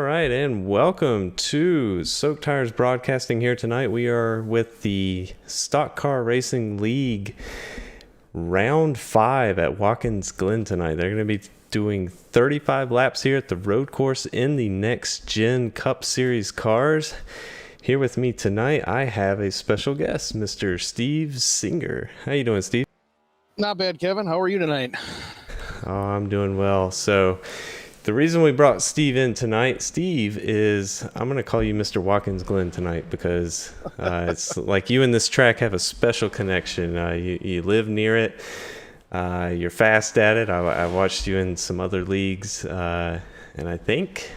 right, and welcome to Soak Tires Broadcasting here tonight. We are with the Stock Car Racing League Round 5 at Watkins, Glen tonight. They're going to be doing 35 laps here at the road course in the Next Gen Cup Series cars. Here with me tonight, I have a special guest, Mr. Steve Singer. How you doing, Steve? Not bad, Kevin. How are you tonight? Oh, I'm doing well. So the reason we brought Steve in tonight, Steve is, I'm going to call you Mr. Watkins Glen tonight because it's like you and this track have a special connection. You live near it. You're fast at it. I watched you in some other leagues, and I think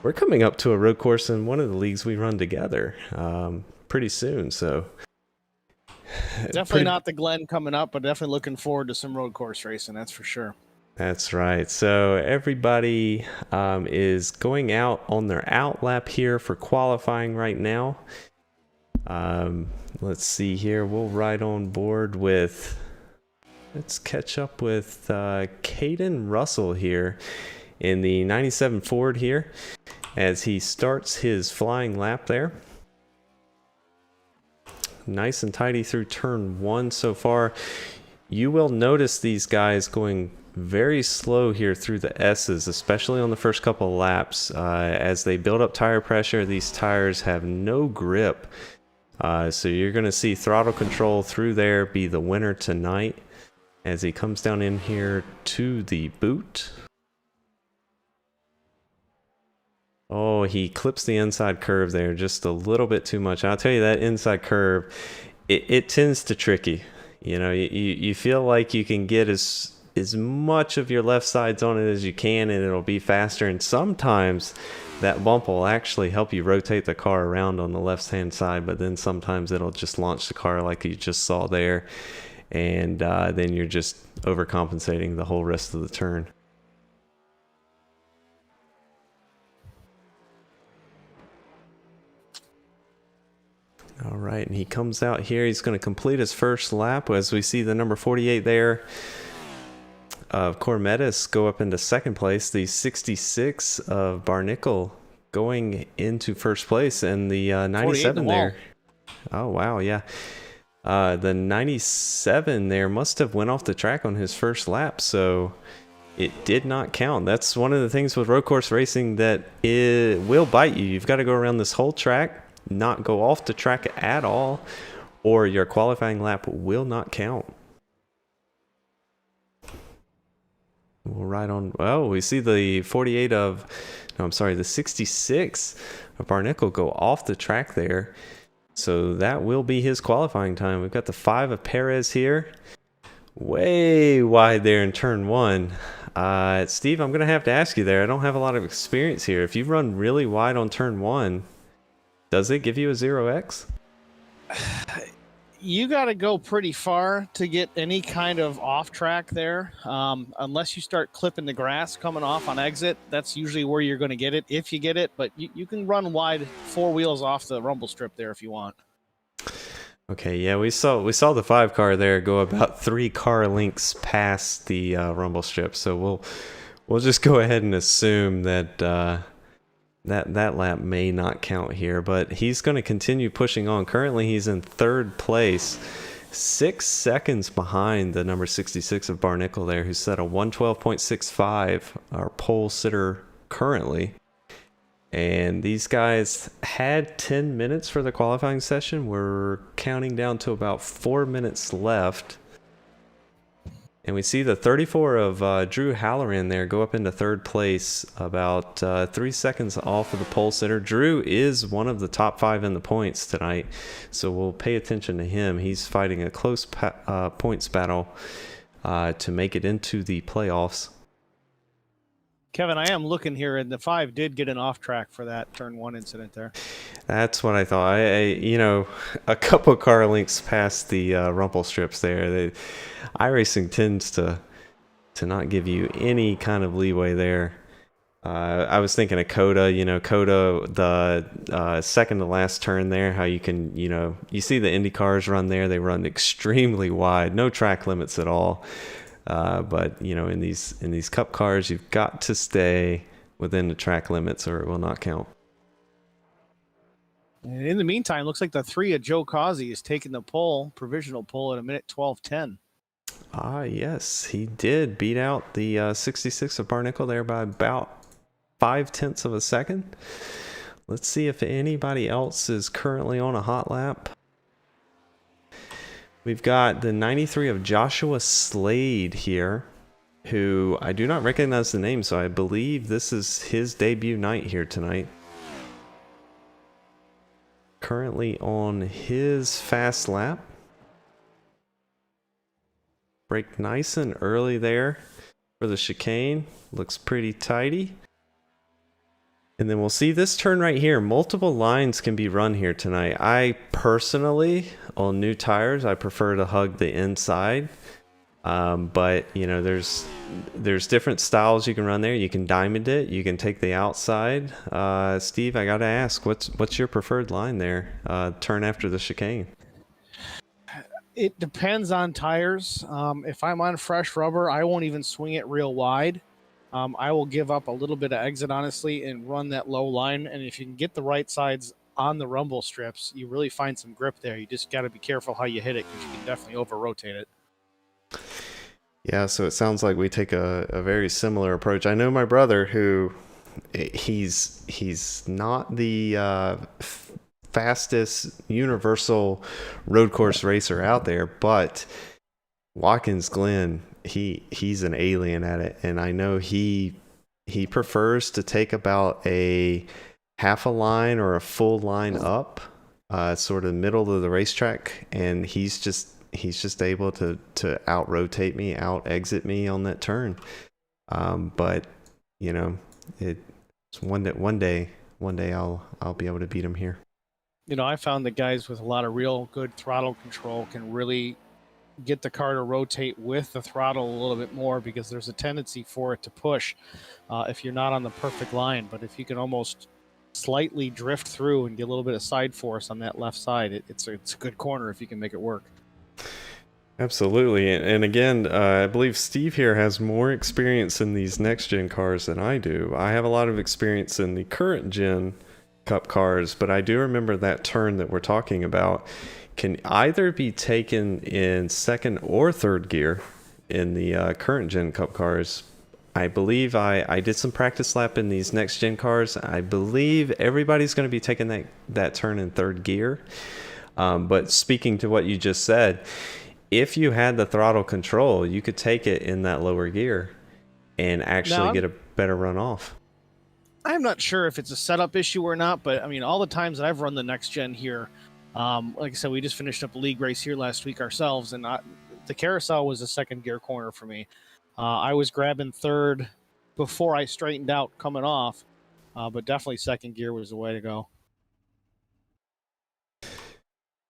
we're coming up to a road course in one of the leagues we run together pretty soon. So definitely not the Glen coming up, but definitely looking forward to some road course racing. That's for sure. That's right. So everybody is going out on their out lap here for qualifying right now. Let's see here. We'll ride on board with, let's catch up with Caden Russell here in the 97 Ford here as he starts his flying lap there. Nice and tidy through turn 1 so far. You will notice these guys going very slow here through the S's, especially on the first couple of laps. As they build up tire pressure, these tires have no grip. So you're going to see throttle control through there be the winner tonight as he comes down in here to the boot. Oh, he clips the inside curve there just a little bit too much. I'll tell you, that inside curve, it tends to trick you. You know, you feel like you can get as much of your left sides on it as you can and it'll be faster, and sometimes that bump will actually help you rotate the car around on the left hand side, but then sometimes it'll just launch the car like you just saw there, and then you're just overcompensating the whole rest of the turn. All right, and he comes out here. He's going to complete his first lap as we see the number 48 there of Cormetis go up into second place. The 66 of Barnickel going into first place, and the 97 there. Oh, wow, yeah. The 97 there must have went off the track on his first lap, so it did not count. That's one of the things with road course racing that it will bite you. You've got to go around this whole track, not go off the track at all, or your qualifying lap will not count. We'll ride on. Well, we see the 48 of, no, I'm sorry, the 66 of Barnickel go off the track there. So that will be his qualifying time. We've got the 5 of Perez here. Way wide there in turn 1. Steve, I'm going to have to ask you there. I don't have a lot of experience here. If you run really wide on turn 1, does it give you a 0x? You got to go pretty far to get any kind of off track there. Unless you start clipping the grass coming off on exit, that's usually where you're going to get it, if you get it. But you can run wide 4 wheels off the rumble strip there if you want. Okay, yeah, we saw the 5 car there go about 3 car lengths past the rumble strip. So we'll just go ahead and assume that that lap may not count here, but he's going to continue pushing on. Currently, he's in third place, 6 seconds behind the number 66 of Barnickel there, who set a 112.65, our pole sitter currently. And these guys had 10 minutes for the qualifying session. We're counting down to about 4 minutes left. And we see the 34 of Drew Halloran there go up into third place, about 3 seconds off of the pole sitter. Drew is one of the top 5 in the points tonight, so we'll pay attention to him. He's fighting a close points battle to make it into the playoffs. Kevin, I am looking here, and the 5 did get an off track for that turn 1 incident there. That's what I thought. You know, a couple car lengths past the rumble strips there. iRacing tends to not give you any kind of leeway there. I was thinking of Coda. You know, Coda, the second to last turn there, how you can, you know, you see the Indy cars run there. They run extremely wide, no track limits at all. But you know, in these cup cars, you've got to stay within the track limits or it will not count. And in the meantime, looks like the 3 of Joe Causey is taking the provisional pole at a minute 12:10. Ah, yes, he did beat out the 66 of Barnicle there by about 0.5 of a second. Let's see if anybody else is currently on a hot lap. We've got the 93 of Joshua Slade here, who I do not recognize the name, so I believe this is his debut night here tonight. Currently on his fast lap. Brake nice and early there for the chicane. Looks pretty tidy. And then we'll see this turn right here. Multiple lines can be run here tonight. I personally, on new tires, I prefer to hug the inside. But you know, there's different styles you can run there. You can diamond it. You can take the outside. Steve, I gotta ask, what's your preferred line there? Turn after the chicane. It depends on tires. If I'm on fresh rubber, I won't even swing it real wide. I will give up a little bit of exit, honestly, and run that low line. And if you can get the right sides on the rumble strips, you really find some grip there. You just got to be careful how you hit it because you can definitely over-rotate it. Yeah, so it sounds like we take a very similar approach. I know my brother, who he's not the fastest universal road course racer out there, but Watkins Glen, he's an alien at it, and I know he prefers to take about a half a line or a full line up, sort of middle of the racetrack, and he's just able to out rotate me, out exit me on that turn. But you know, it's one day I'll be able to beat him here. You know, I found that guys with a lot of real good throttle control can really get the car to rotate with the throttle a little bit more because there's a tendency for it to push if you're not on the perfect line. But if you can almost slightly drift through and get a little bit of side force on that left side, it's a good corner if you can make it work. Absolutely. And again, I believe Steve here has more experience in these next gen cars than I do. I have a lot of experience in the current gen Cup cars, but I do remember that turn that we're talking about can either be taken in second or third gear in the current gen Cup cars. I believe I did some practice lap in these next gen cars. I believe everybody's going to be taking that turn in third gear. But speaking to what you just said, if you had the throttle control, you could take it in that lower gear and actually get a better run off. I'm not sure if it's a setup issue or not, but I mean, all the times that I've run the next gen here, like I said, we just finished up a league race here last week ourselves, and the carousel was a second gear corner for me. I was grabbing third before I straightened out coming off, but definitely second gear was the way to go.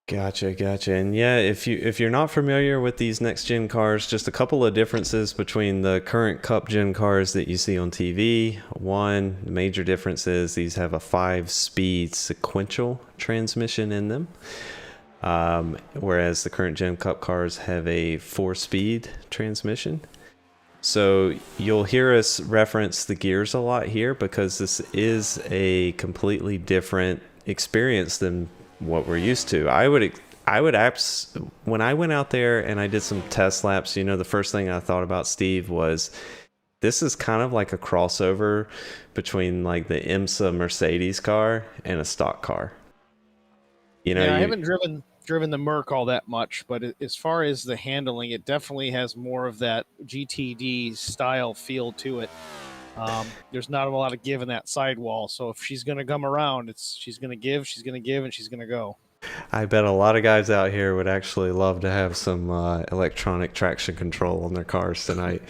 Gotcha. And yeah, if you're not familiar with these next gen cars, just a couple of differences between the current Cup gen cars that you see on TV. One major difference is these have a 5-speed sequential transmission in them, whereas the current gen Cup cars have a 4-speed transmission. So you'll hear us reference the gears a lot here because this is a completely different experience than what we're used to. When I went out there and I did some test laps, you know, the first thing I thought about, Steve, was this is kind of like a crossover between like the IMSA Mercedes car and a stock car. You know, I haven't driven the Merc all that much, but as far as the handling, it definitely has more of that GTD style feel to it. There's not a lot of give in that sidewall, so if she's going to come around, she's going to give, and she's going to go. I bet a lot of guys out here would actually love to have some electronic traction control on their cars tonight.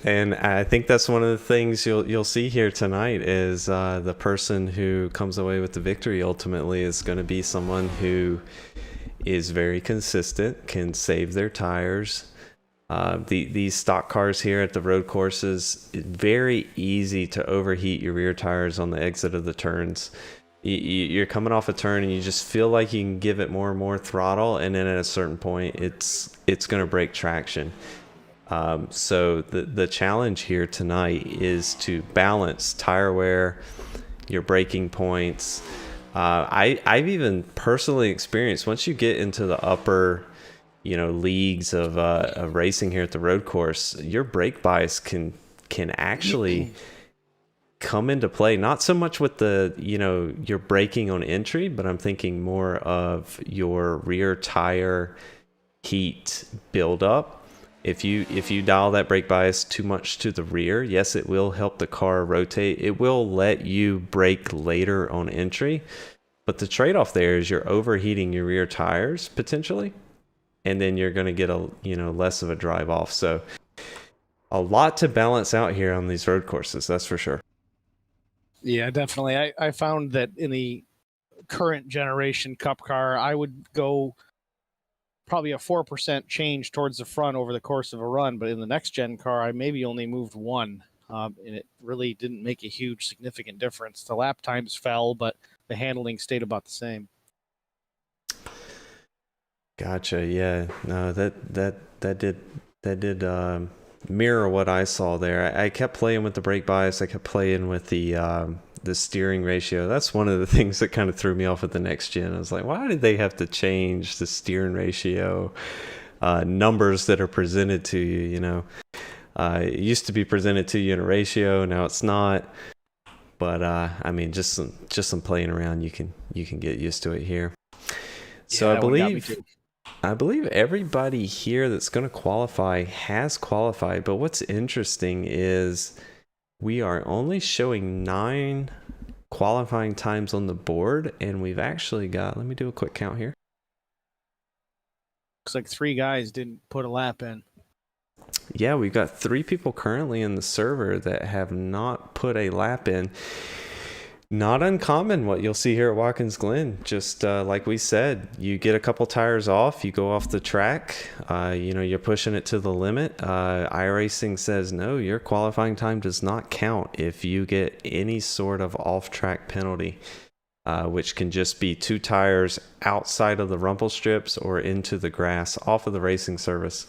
And I think that's one of the things you'll see here tonight is the person who comes away with the victory ultimately is going to be someone who is very consistent, can save their tires. These stock cars here at the road courses, very easy to overheat your rear tires on the exit of the turns. You're coming off a turn and you just feel like you can give it more and more throttle, and then at a certain point it's going to break traction. So the challenge here tonight is to balance tire wear, your braking points. I've even personally experienced, once you get into the upper, leagues of racing here at the road course, your brake bias can actually come into play. Not so much with the your braking on entry, but I'm thinking more of your rear tire heat buildup. If you dial that brake bias too much to the rear, yes, it will help the car rotate. It will let you brake later on entry, but the trade-off there is you're overheating your rear tires potentially, and then you're going to get a less of a drive off. So a lot to balance out here on these road courses, that's for sure. Yeah, definitely. I found that in the current generation Cup car, I would go probably a 4% change towards the front over the course of a run, but in the next gen car, I maybe only moved one, and it really didn't make a huge significant difference. The lap times fell, but the handling stayed about the same. Gotcha. Yeah. No, that did mirror what I saw there. I kept playing with the brake bias. I kept playing with the steering ratio. That's one of the things that kind of threw me off at the next gen. I was like, why did they have to change the steering ratio numbers that are presented to you? It used to be presented to you in a ratio. Now it's not. But I mean, just some playing around, you can get used to it here. So Yeah, I believe everybody here that's going to qualify has qualified. But what's interesting is we are only showing 9 qualifying times on the board, and we've actually got, let me do a quick count here. Looks like 3 guys didn't put a lap in. Yeah, we've got 3 people currently in the server that have not put a lap in. Not uncommon what you'll see here at Watkins Glen. Just like we said, you get a couple tires off, you go off the track, you're pushing it to the limit. iRacing says no, your qualifying time does not count if you get any sort of off-track penalty, which can just be 2 tires outside of the rumble strips or into the grass off of the racing service.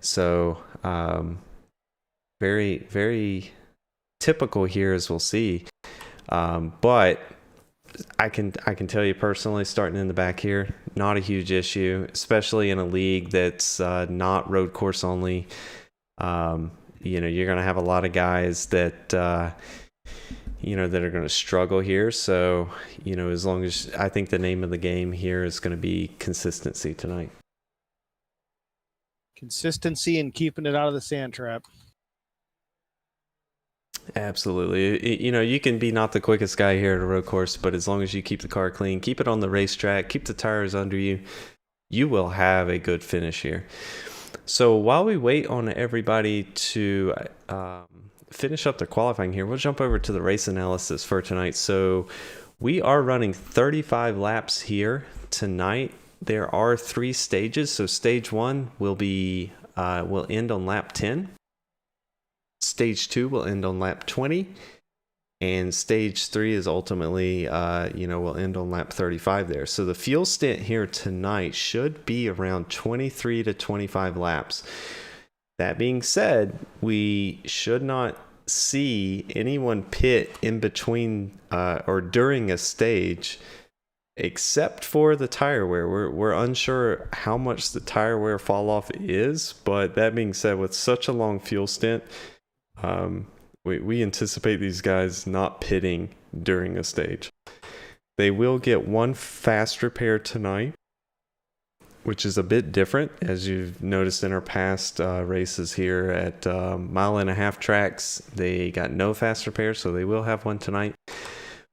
So very, very typical here, as we'll see. But I can tell you personally, starting in the back here, not a huge issue, especially in a league that's not road course only. You're going to have a lot of guys that that are going to struggle here. So as long as, I think the name of the game here is going to be consistency tonight. Consistency and keeping it out of the sand trap. Absolutely. You can be not the quickest guy here at a road course, but as long as you keep the car clean, keep it on the racetrack, keep the tires under you, you will have a good finish here. So while we wait on everybody to finish up their qualifying here, we'll jump over to the race analysis for tonight. So we are running 35 laps here tonight. There are 3 stages. So stage 1 will end on lap 10. Stage 2 will end on lap 20, and stage 3 is ultimately, will end on lap 35 there. So the fuel stint here tonight should be around 23 to 25 laps. That being said, we should not see anyone pit in between or during a stage, except for the tire wear. We're unsure how much the tire wear fall off is, but that being said, with such a long fuel stint, we anticipate these guys not pitting during a stage. They will get 1 fast repair tonight, which is a bit different, as you've noticed in our past races here at 1.5 mile tracks. They got no fast repair, so they will have 1 tonight.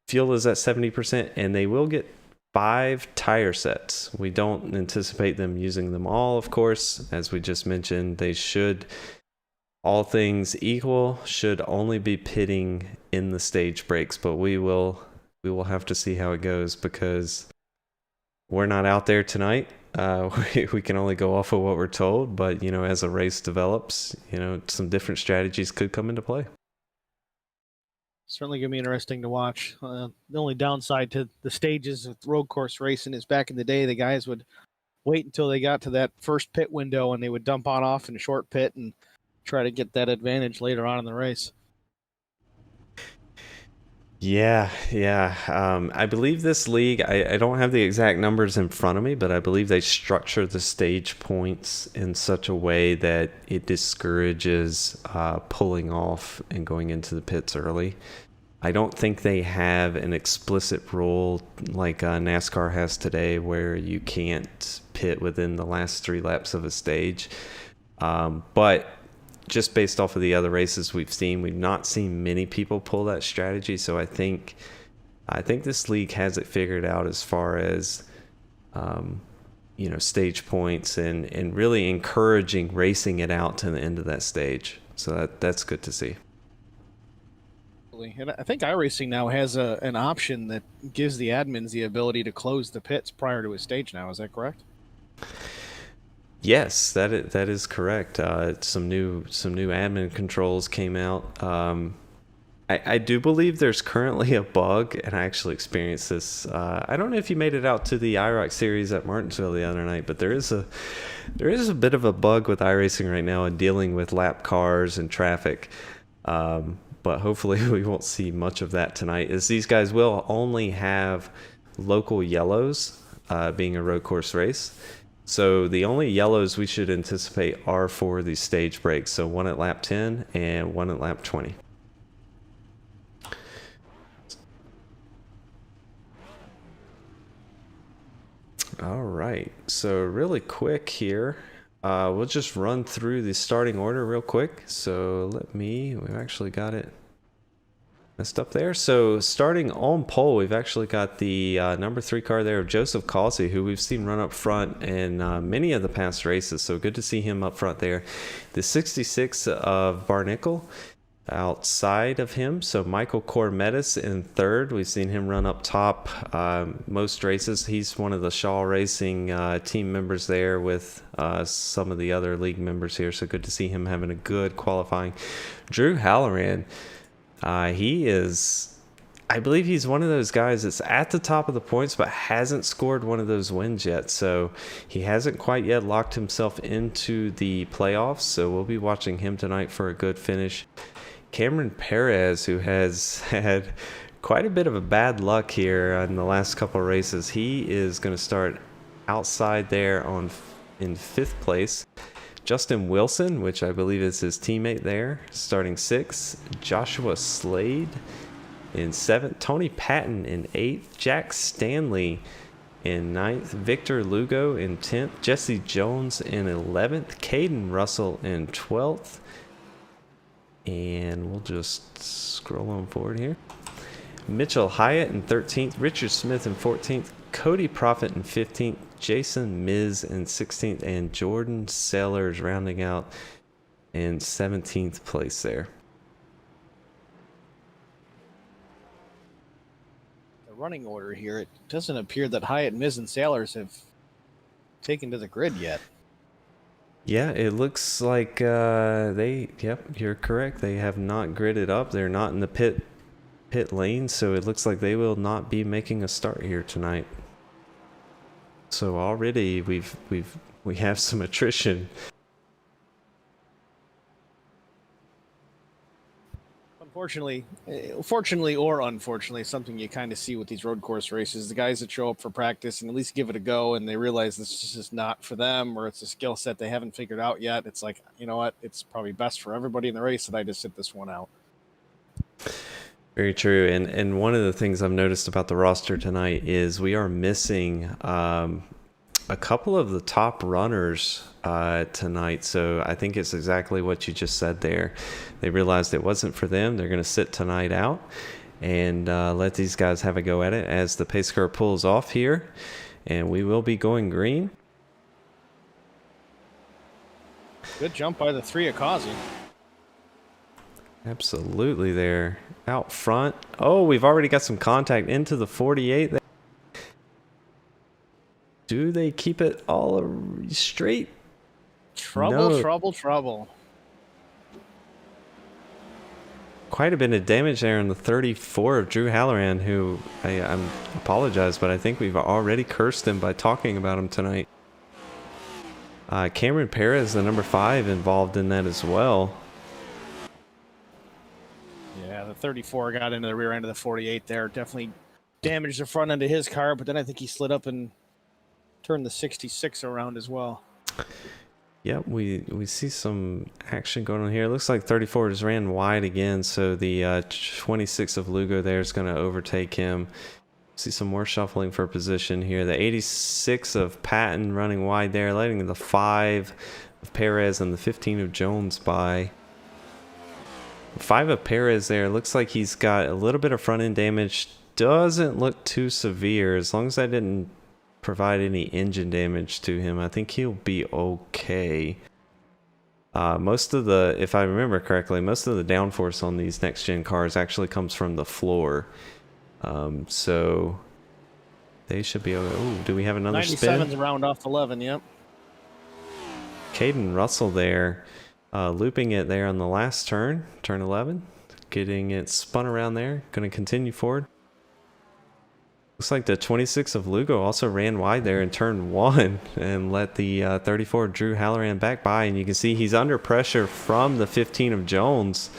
Fuel is at 70%, and they will get 5 tire sets. We don't anticipate them using them all, of course. As we just mentioned, they should, all things equal, should only be pitting in the stage breaks, but we will have to see how it goes, because we're not out there tonight. We can only go off of what we're told, but as a race develops, some different strategies could come into play. Certainly going to be interesting to watch. The only downside to the stages of road course racing is back in the day, the guys would wait until they got to that first pit window and they would dump on off in a short pit and try to get that advantage later on in the race. Yeah, yeah. I believe this league, I don't have the exact numbers in front of me, but I believe they structure the stage points in such a way that it discourages pulling off and going into the pits early. I don't think they have an explicit rule like NASCAR has today where you can't pit within the last 3 laps of a stage. But just based off of the other races we've not seen many people pull that strategy. So I think this league has it figured out as far as stage points and really encouraging racing it out to the end of that stage. So that's good to see. And I think iRacing now has an option that gives the admins the ability to close the pits prior to a stage now. Is that correct? Yes, that is correct. Some new admin controls came out. I do believe there's currently a bug, and I actually experienced this. I don't know if you made it out to the IROC series at Martinsville the other night, but there is a bit of a bug with iRacing right now in dealing with lap cars and traffic. But hopefully we won't see much of that tonight, as these guys will only have local yellows, being a road course race. So the only yellows we should anticipate are for the stage breaks. So one at lap 10 and one at lap 20. All right. So really quick here. We'll just run through the starting order real quick. So we've actually got it messed up there. So starting on pole, we've actually got the number 3 car there of Joseph Causey, who we've seen run up front in many of the past races. So good to see him up front there. The 66 of Barnickel outside of him. So Michael Cormetis in 3rd. We've seen him run up top most races. He's one of the Shaw Racing team members there with some of the other league members here. So good to see him having a good qualifying. Drew Halloran. I believe he's one of those guys that's at the top of the points but hasn't scored one of those wins yet. So he hasn't quite yet locked himself into the playoffs. So we'll be watching him tonight for a good finish. Cameron Perez, who has had quite a bit of a bad luck here in the last couple of races, he is going to start outside there in 5th place. Justin Wilson, which I believe is his teammate there, starting 6th. Joshua Slade in 7th. Tony Patton in 8th. Jack Stanley in 9th. Victor Lugo in 10th. Jesse Jones in 11th. Caden Russell in 12th. And we'll just scroll on forward here. Mitchell Hyatt in 13th. Richard Smith in 14th. Cody Profit in 15th. Jason Miz in 16th. And Jordan Sellers rounding out in 17th place there. The running order here, it doesn't appear that Hyatt, Miz, and Sailors have taken to the grid yet. Yeah, it looks like yep, you're correct. They have not gridded up. They're not in the pit lane, so it looks like they will not be making a start here tonight. So already we have some attrition. Fortunately or unfortunately, something you kind of see with these road course races, the guys that show up for practice and at least give it a go and they realize this is just not for them, or it's a skill set they haven't figured out yet. It's like, you know what? It's probably best for everybody in the race that I just sit this one out. Very true. And one of the things I've noticed about the roster tonight is we are missing a couple of the top runners tonight. So I think it's exactly what you just said there. They realized it wasn't for them. They're going to sit tonight out and let these guys have a go at it as the pace car pulls off here. And we will be going green. Good jump by the 3 of Causey. Absolutely there. Out front. Oh, we've already got some contact into the 48 there. Do they keep it all straight? Trouble. Quite a bit of damage there in the 34 of Drew Halloran, who I apologize, but I think we've already cursed him by talking about him tonight. Cameron Perez, the number 5, involved in that as well. Yeah, the 34 got into the rear end of the 48 there. Definitely damaged the front end of his car, but then I think he slid up and turned the 66 around as well. Yep, we see some action going on here. It looks like 34 just ran wide again, so the 26 of Lugo there is going to overtake him. See some more shuffling for position here. The 86 of Patton running wide there, letting the 5 of Perez and the 15 of Jones by. 5 of Perez there, looks like he's got a little bit of front end damage. Doesn't look too severe. As long as I didn't provide any engine damage to him, I think he'll be okay. Most of the, if I remember correctly, most of the downforce on these next gen cars actually comes from the floor. So they should be okay. Oh, do we have another 97's spin? around off 11, yep. Caden Russell there, looping it there on the last turn, turn 11, getting it spun around there, going to continue forward. Looks like the 26 of Lugo also ran wide there in turn 1 and let the 34 Drew Halloran back by, and you can see he's under pressure from the 15 of Jones.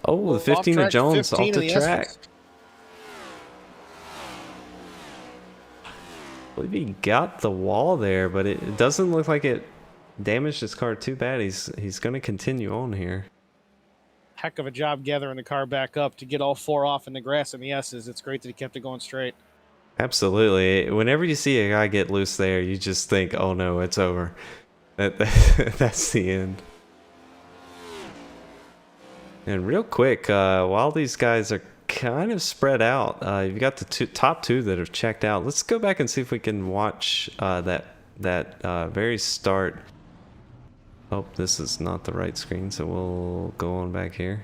Oh, the 15 of Jones off the track. I believe he got the wall there, but it doesn't look like it damaged his car too bad. He's going to continue on here. Heck of a job gathering the car back up to get all 4 off in the grass and the S's. It's great that he kept it going straight. Absolutely. Whenever you see a guy get loose there, you just think, oh no, it's over. That's the end. And real quick, while these guys are kind of spread out, you've got the top 2 that have checked out. Let's go back and see if we can watch that very start. Oh, this is not the right screen, so we'll go on back here.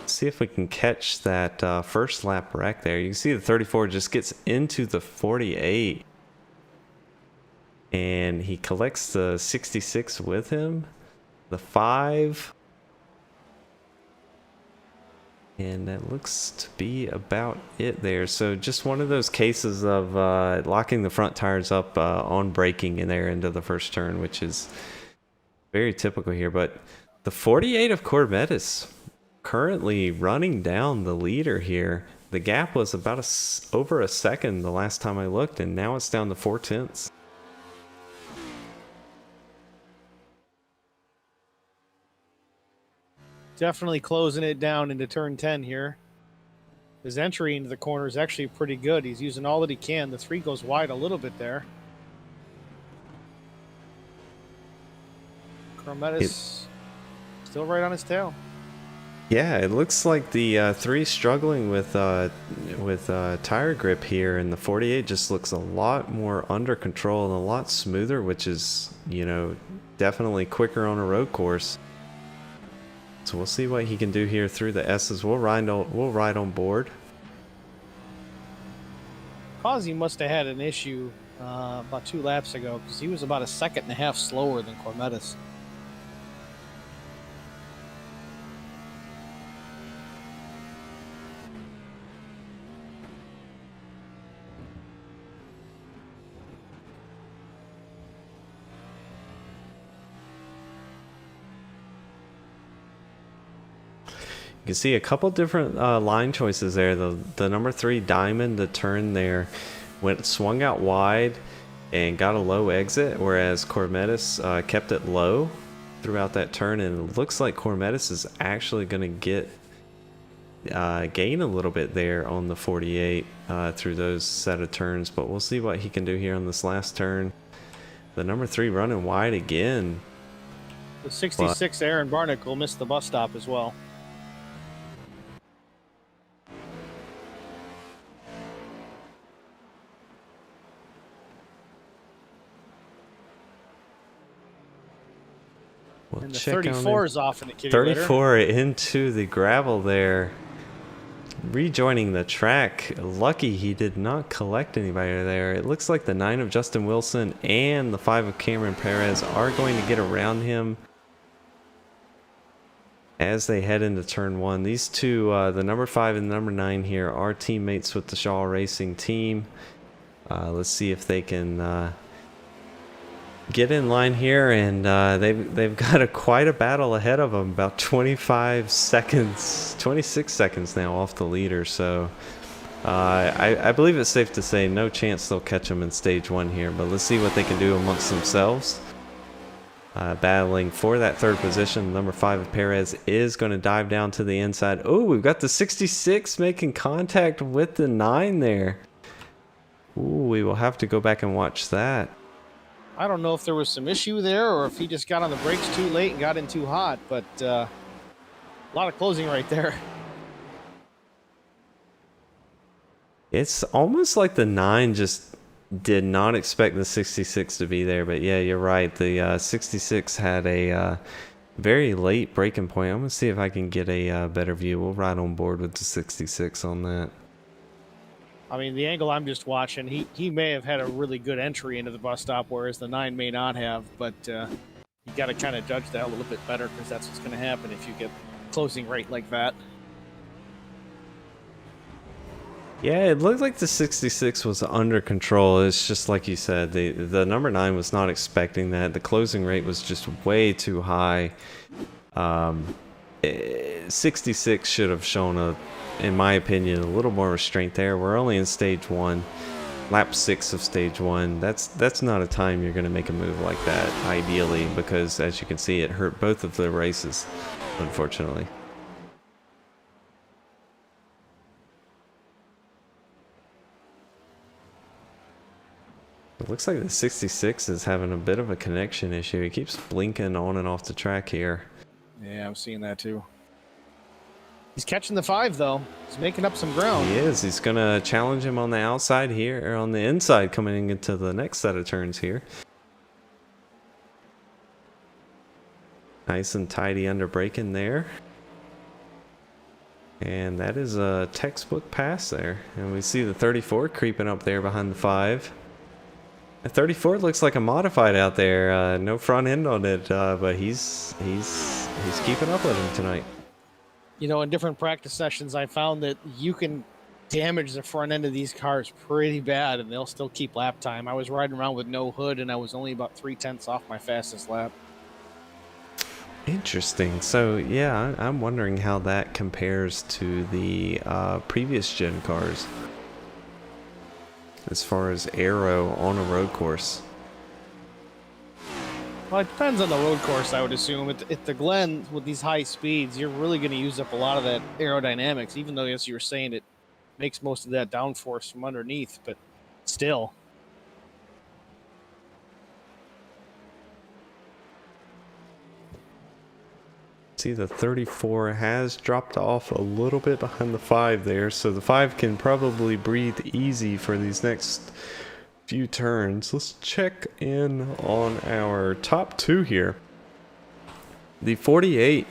See if we can catch that first lap wreck there. You can see the 34 just gets into the 48. And he collects the 66 with him. The 5. And that looks to be about it there. So just one of those cases of locking the front tires up on braking in there into the first turn, which is very typical here. But the 48 of Corvettis currently running down the leader here. The gap was about over a second the last time I looked, and now it's down to 4/10. Definitely closing it down into turn 10 here. His entry into the corner is actually pretty good. He's using all that he can. The 3 goes wide a little bit there. Corvettis still right on his tail. Yeah, it looks like the 3 struggling with tire grip here, and the 48 just looks a lot more under control and a lot smoother, which is, you know, definitely quicker on a road course. So we'll see what he can do here through the S's. We'll ride on board. Causey must have had an issue about 2 laps ago, because he was about a second and a half slower than Corvettis. You can see a couple different line choices there. The number 3 Diamond, the turn there, swung out wide and got a low exit, whereas Corvettis kept it low throughout that turn, and it looks like Corvettis is actually going to get gain a little bit there on the 48 through those set of turns, but we'll see what he can do here on this last turn. The number 3 running wide again. The 66 Aaron Barnacle missed the bus stop as well. We'll and the check 34 is off in the kitty 34 litter. Into the gravel there, rejoining the track. Lucky he did not collect anybody there. It looks like the 9 of Justin Wilson and the 5 of Cameron Perez are going to get around him as they head into turn one. These two, the number 5 and the number 9 here, are teammates with the Shaw Racing team. Let's see if they can get in line here, and they've got quite a battle ahead of them. About 25 seconds, 26 seconds now off the leader. So I believe it's safe to say no chance they'll catch them in stage 1 here. But let's see what they can do amongst themselves. Battling for that 3rd position, number 5 of Perez is going to dive down to the inside. Oh, we've got the 66 making contact with the 9 there. Ooh, we will have to go back and watch that. I don't know if there was some issue there or if he just got on the brakes too late and got in too hot, but a lot of closing right there. It's almost like the 9 just did not expect the 66 to be there, but yeah, you're right. The 66 had a very late breaking point. I'm going to see if I can get a better view. We'll ride on board with the 66 on that. I mean, the angle I'm just watching, he may have had a really good entry into the bus stop, whereas the 9 may not have, but you got to kind of judge that a little bit better because that's what's going to happen if you get closing rate like that. Yeah, it looked like the 66 was under control. It's just like you said, the number 9 was not expecting that. The closing rate was just way too high. 66 should have shown in my opinion, a little more restraint there. We're only in stage 1, lap 6 of stage 1. That's not a time you're going to make a move like that, ideally, because as you can see, it hurt both of the races, unfortunately. It looks like the 66 is having a bit of a connection issue. He keeps blinking on and off the track here. Yeah, I'm seeing that too. He's catching the 5 though. He's making up some ground. He is. He's going to challenge him on the outside here, or on the inside coming into the next set of turns here. Nice and tidy under braking there. And that is a textbook pass there. And we see the 34 creeping up there behind the 5. The 34 looks like a modified out there. No front end on it, but he's keeping up with him tonight. You know, in different practice sessions, I found that you can damage the front end of these cars pretty bad, and they'll still keep lap time. I was riding around with no hood, and I was only about 3/10 off my fastest lap. Interesting. So, yeah, I'm wondering how that compares to the previous gen cars as far as aero on a road course. Well, it depends on the road course, I would assume. At the Glen, with these high speeds, you're really going to use up a lot of that aerodynamics, even though, as you were saying, it makes most of that downforce from underneath, but still. See, the 34 has dropped off a little bit behind the 5 there, so the 5 can probably breathe easy for these next few turns. Let's check in on our top 2 here. The 48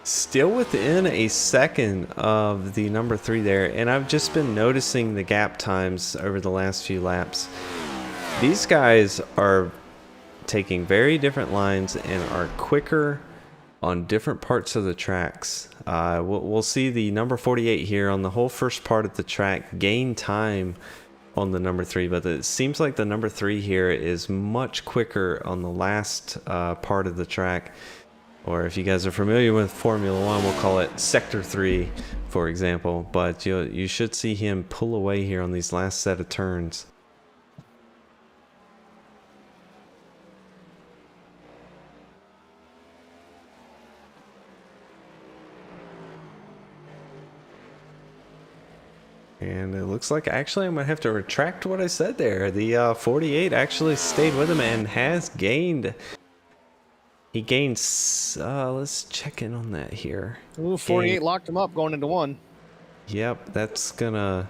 still within a second of the number 3 there, and I've just been noticing the gap times over the last few laps. These guys are taking very different lines and are quicker on different parts of the tracks. We'll see the number 48 here on the whole first part of the track gain time on the number 3, but it seems like the number 3 here is much quicker on the last part of the track, or if you guys are familiar with Formula 1, we'll call it Sector 3, for example, but you should see him pull away here on these last set of turns. And it looks like actually I'm going to have to retract what I said there. The 48 actually stayed with him and has gained. He gained, let's check in on that here. Ooh, 48 locked him up going into 1. Yep, that's going to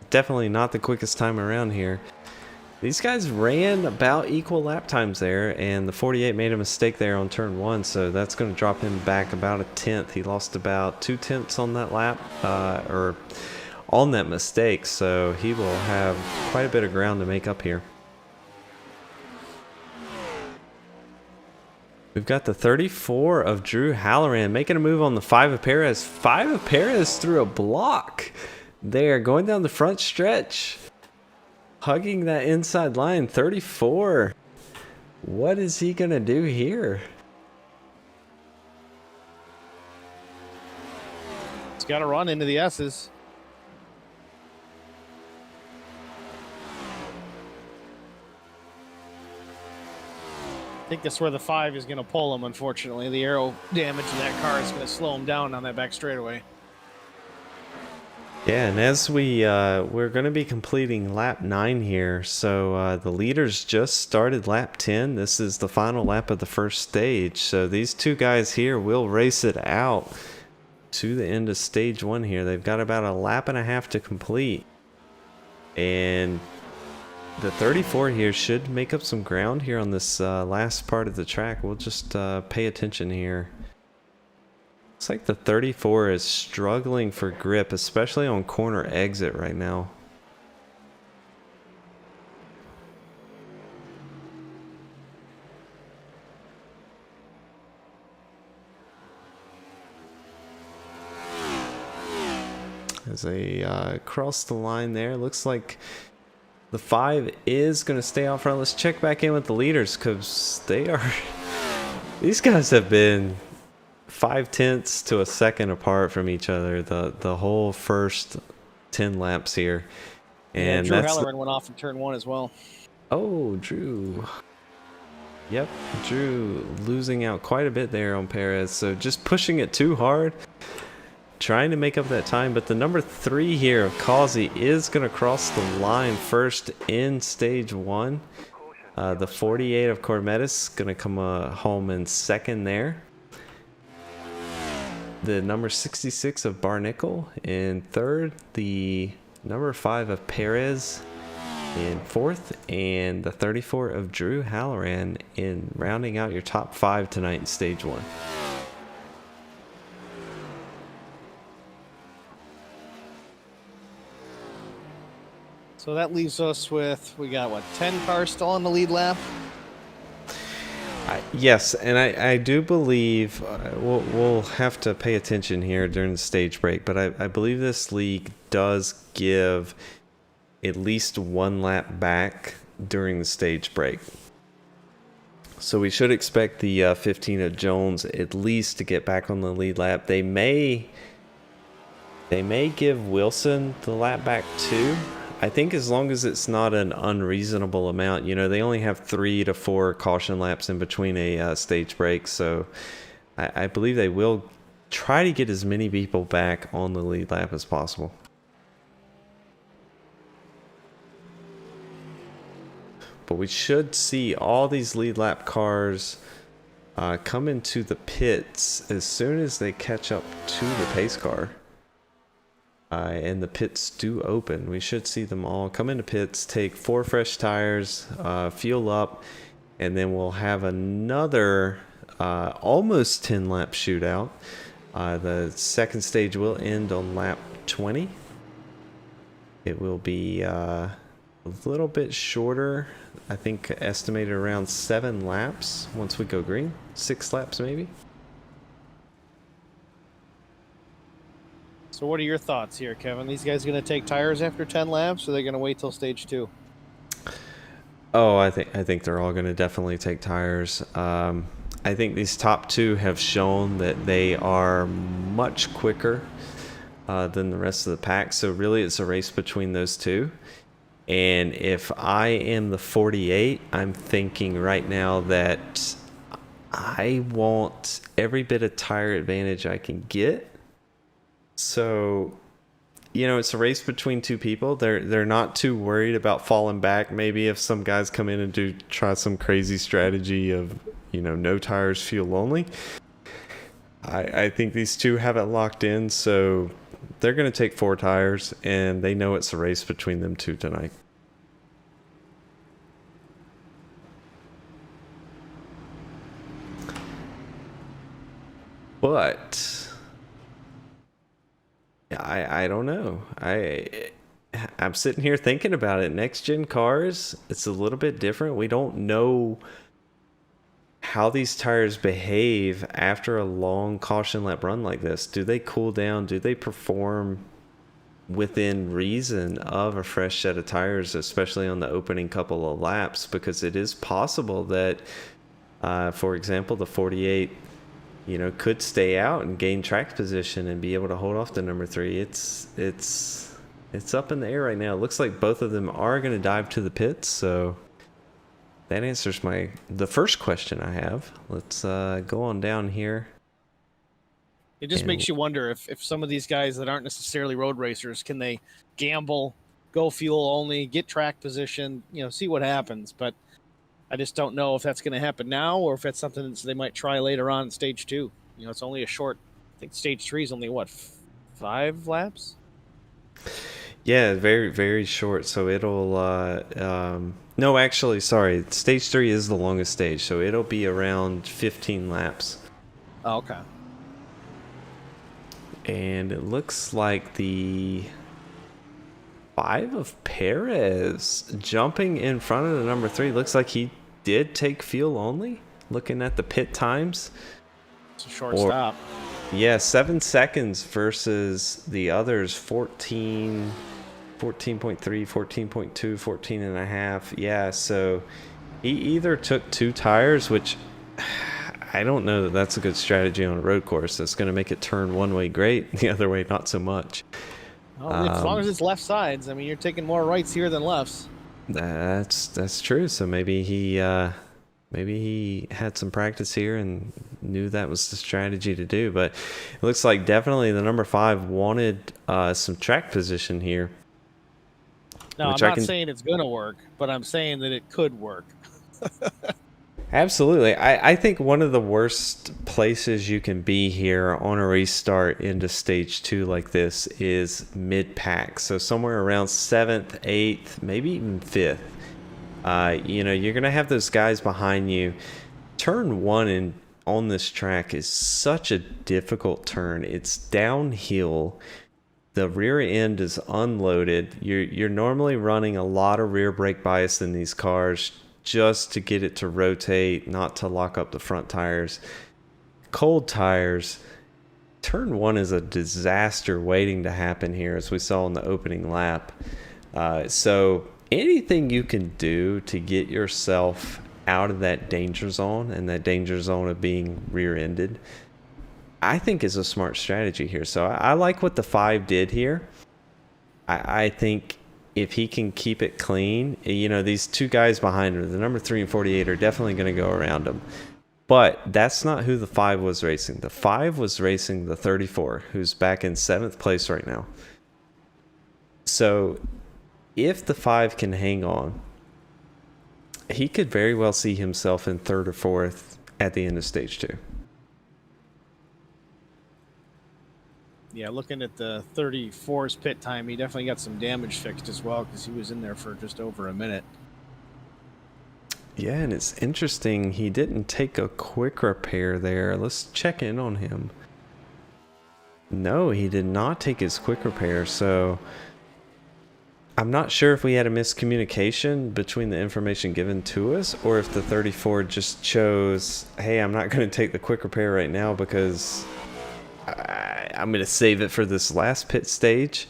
definitely not the quickest time around here. These guys ran about equal lap times there, and the 48 made a mistake there on turn 1, so that's going to drop him back about a tenth. He lost about 2/10 on that lap, or on that mistake, so he will have quite a bit of ground to make up here. We've got the 34 of Drew Halloran making a move on the 5 of Perez. 5 of Perez through a block there, going down the front stretch, hugging that inside line. 34. What is he going to do here? He's got to run into the S's. I think that's where the 5 is going to pull him, unfortunately. The aero damage in that car is going to slow him down on that back straightaway. Yeah, and as we're going to be completing lap 9 here, so the leaders just started lap 10. This is the final lap of the first stage, so these two guys here will race it out to the end of stage 1 here. They've got about a lap and a half to complete, and the 34 here should make up some ground here on this last part of the track. We'll just pay attention here. Looks like the 34 is struggling for grip, especially on corner exit right now. As they cross the line there, looks like the 5 is going to stay out front. Let's check back in with the leaders, because they are... these guys have been 0.5 to a second apart from each other the whole first 10 laps here. And Drew that's Halloran went off in turn 1 as well. Oh, Drew. Yep, Drew losing out quite a bit there on Perez. So just pushing it too hard, trying to make up that time. But the number 3 here of Causey is going to cross the line first in stage 1. The 48 of Cormetis going to come home in second there. The number 66 of Barnickel in third. The number 5 of Perez in fourth. And the 34 of Drew Halloran in rounding out your top 5 tonight in stage 1. So that leaves us with, we got what, 10 cars still on the lead lap? Yes, and I do believe we'll have to pay attention here during the stage break, but I believe this league does give at least 1 lap back during the stage break. So we should expect the 15 of Jones at least to get back on the lead lap. They may give Wilson the lap back too. I think as long as it's not an unreasonable amount. You know, they only have 3 to 4 caution laps in between a stage break, so I believe they will try to get as many people back on the lead lap as possible. But we should see all these lead lap cars come into the pits as soon as they catch up to the pace car. And the pits do open. We should see them all come into pits, take 4 fresh tires, fuel up, and then we'll have another almost 10 lap shootout. The second stage will end on lap 20. It will be a little bit shorter. I think estimated around 7 laps once we go green. 6 laps maybe. So what are your thoughts here, Kevin? These guys going to take tires after 10 laps, or are they going to wait till stage 2? Oh, I think they're all going to definitely take tires. I think these top 2 have shown that they are much quicker than the rest of the pack. So really it's a race between those 2. And if I am the 48, I'm thinking right now that I want every bit of tire advantage I can get. So, you know, it's a race between 2 people. They're not too worried about falling back. Maybe if some guys come in and try some crazy strategy of, you know, no tires, fuel only. I think these 2 have it locked in, so they're going to take 4 tires, and they know it's a race between them 2 tonight. But I don't know. I'm sitting here thinking about it. Next gen cars, it's a little bit different. We don't know how these tires behave after a long caution lap run like this. Do they cool down? Do they perform within reason of a fresh set of tires, especially on the opening couple of laps? Because it is possible that, for example, the 48, could stay out and gain track position and be able to hold off the number 3. It's up in the air right now. It looks like both of them are going to dive to the pits, so that answers the first question I have. Let's go on down here. It just makes you wonder if some of these guys that aren't necessarily road racers, can they gamble, go fuel only, get track position, see what happens. But I just don't know if that's going to happen now or if that's something that they might try later on in stage 2. It's only a short, I think stage 3 is only, 5 laps? Yeah, very, very short. So it'll, no, actually, sorry. Stage 3 is the longest stage. So it'll be around 15 laps. Oh, okay. And it looks like the 5 of Perez jumping in front of the number 3. Looks like he did take fuel only. Looking at the pit times. It's a short stop. Yeah, 7 seconds versus the others 14.3, 14.2, 14 and a half. Yeah, so he either took 2 tires, which I don't know that that's a good strategy on a road course. That's going to make it turn one way great, the other way not so much. Well, as long as it's left sides, you're taking more rights here than lefts. That's true. So maybe he had some practice here and knew that was the strategy to do. But it looks like definitely the number 5 wanted some track position here. No, I'm not saying it's going to work, but I'm saying that it could work. Absolutely. I think one of the worst places you can be here on a restart into stage 2 like this is mid-pack. So somewhere around 7th, 8th, maybe even 5th. You're going to have those guys behind you. Turn 1 on this track is such a difficult turn. It's downhill. The rear end is unloaded. You're normally running a lot of rear brake bias in these cars just to get it to rotate, not to lock up the front tires. Cold tires. Turn 1 is a disaster waiting to happen here, as we saw in the opening lap. So anything you can do to get yourself out of that danger zone, and that danger zone of being rear-ended, I think is a smart strategy here. So I like what the 5 did here. I think if he can keep it clean, these 2 guys behind him, the number 3 and 48, are definitely going to go around him. But that's not who the 5 was racing. The 5 was racing the 34, who's back in 7th place right now. So if the 5 can hang on, he could very well see himself in 3rd or 4th at the end of stage 2. Yeah, looking at the 34's pit time, he definitely got some damage fixed as well, because he was in there for just over a minute. Yeah, and it's interesting, he didn't take a quick repair there. Let's check in on him. No, he did not take his quick repair, so I'm not sure if we had a miscommunication between the information given to us, or if the 34 just chose, hey, I'm not going to take the quick repair right now because I'm going to save it for this last pit stage.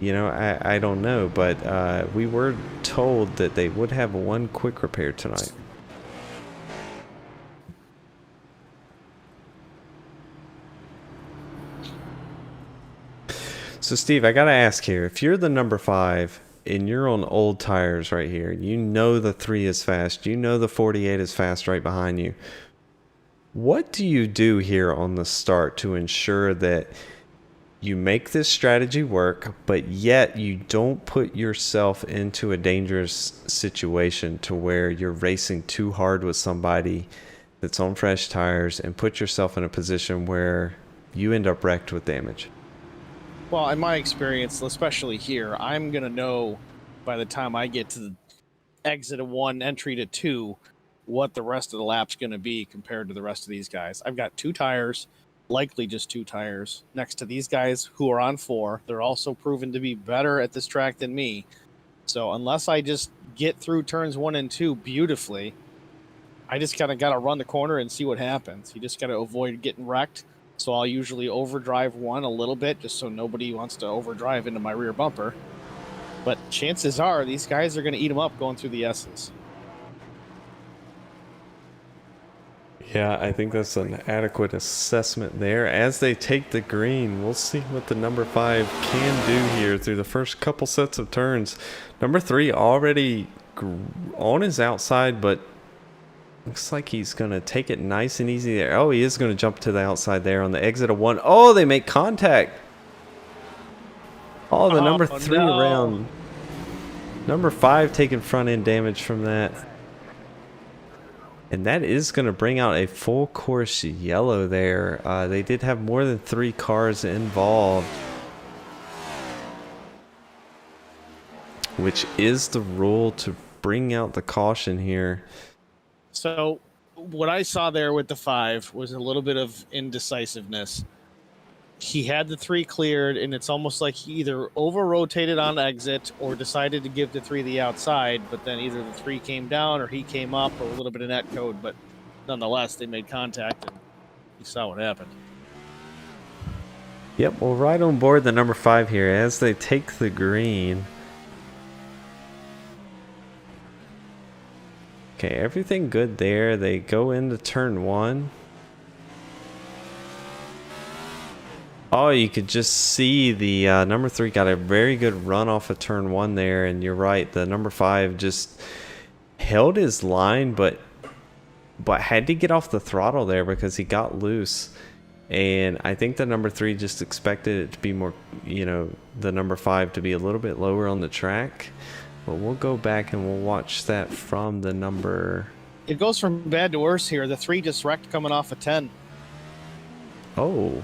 I don't know, but we were told that they would have 1 quick repair tonight. So Steve, I got to ask here, if you're the number 5 and you're on old tires right here, the 3 is fast, the 48 is fast right behind you, what do you do here on the start to ensure that you make this strategy work, but yet you don't put yourself into a dangerous situation to where you're racing too hard with somebody that's on fresh tires and put yourself in a position where you end up wrecked with damage? Well, in my experience, especially here, I'm going to know by the time I get to the exit of 1, entry to 2, what the rest of the lap's going to be compared to the rest of these guys. I've got 2 tires, likely just 2 tires, next to these guys who are on 4. They're also proven to be better at this track than me. So unless I just get through turns 1 and 2 beautifully, I just kind of got to run the corner and see what happens. You just got to avoid getting wrecked. So I'll usually overdrive one a little bit just so nobody wants to overdrive into my rear bumper. But chances are these guys are going to eat them up going through the S's. Yeah, I think that's an adequate assessment there. As they take the green, we'll see what the number 5 can do here through the first couple sets of turns. Number 3 already on his outside, but looks like he's going to take it nice and easy there. Oh, he is going to jump to the outside there on the exit of 1. Oh, they make contact. Oh, the number 3 no. around. Number 5 taking front end damage from that. And that is going to bring out a full course yellow there. They did have more than 3 cars involved, which is the rule to bring out the caution here. So what I saw there with the 5 was a little bit of indecisiveness. He had the 3 cleared, and it's almost like he either over-rotated on exit or decided to give the 3 the outside, but then either the 3 came down or he came up or a little bit of net code, but nonetheless, they made contact, and you saw what happened. Yep, well, right on board the number 5 here as they take the green. Okay, everything good there. They go into turn 1. Oh, you could just see the number 3 got a very good run off of turn 1 there, and you're right, the number 5 just held his line, but had to get off the throttle there because he got loose. And I think the number 3 just expected it to be more, the number 5 to be a little bit lower on the track. But we'll go back and we'll watch that from the number. It goes from bad to worse here. The 3 just wrecked coming off a 10. Oh.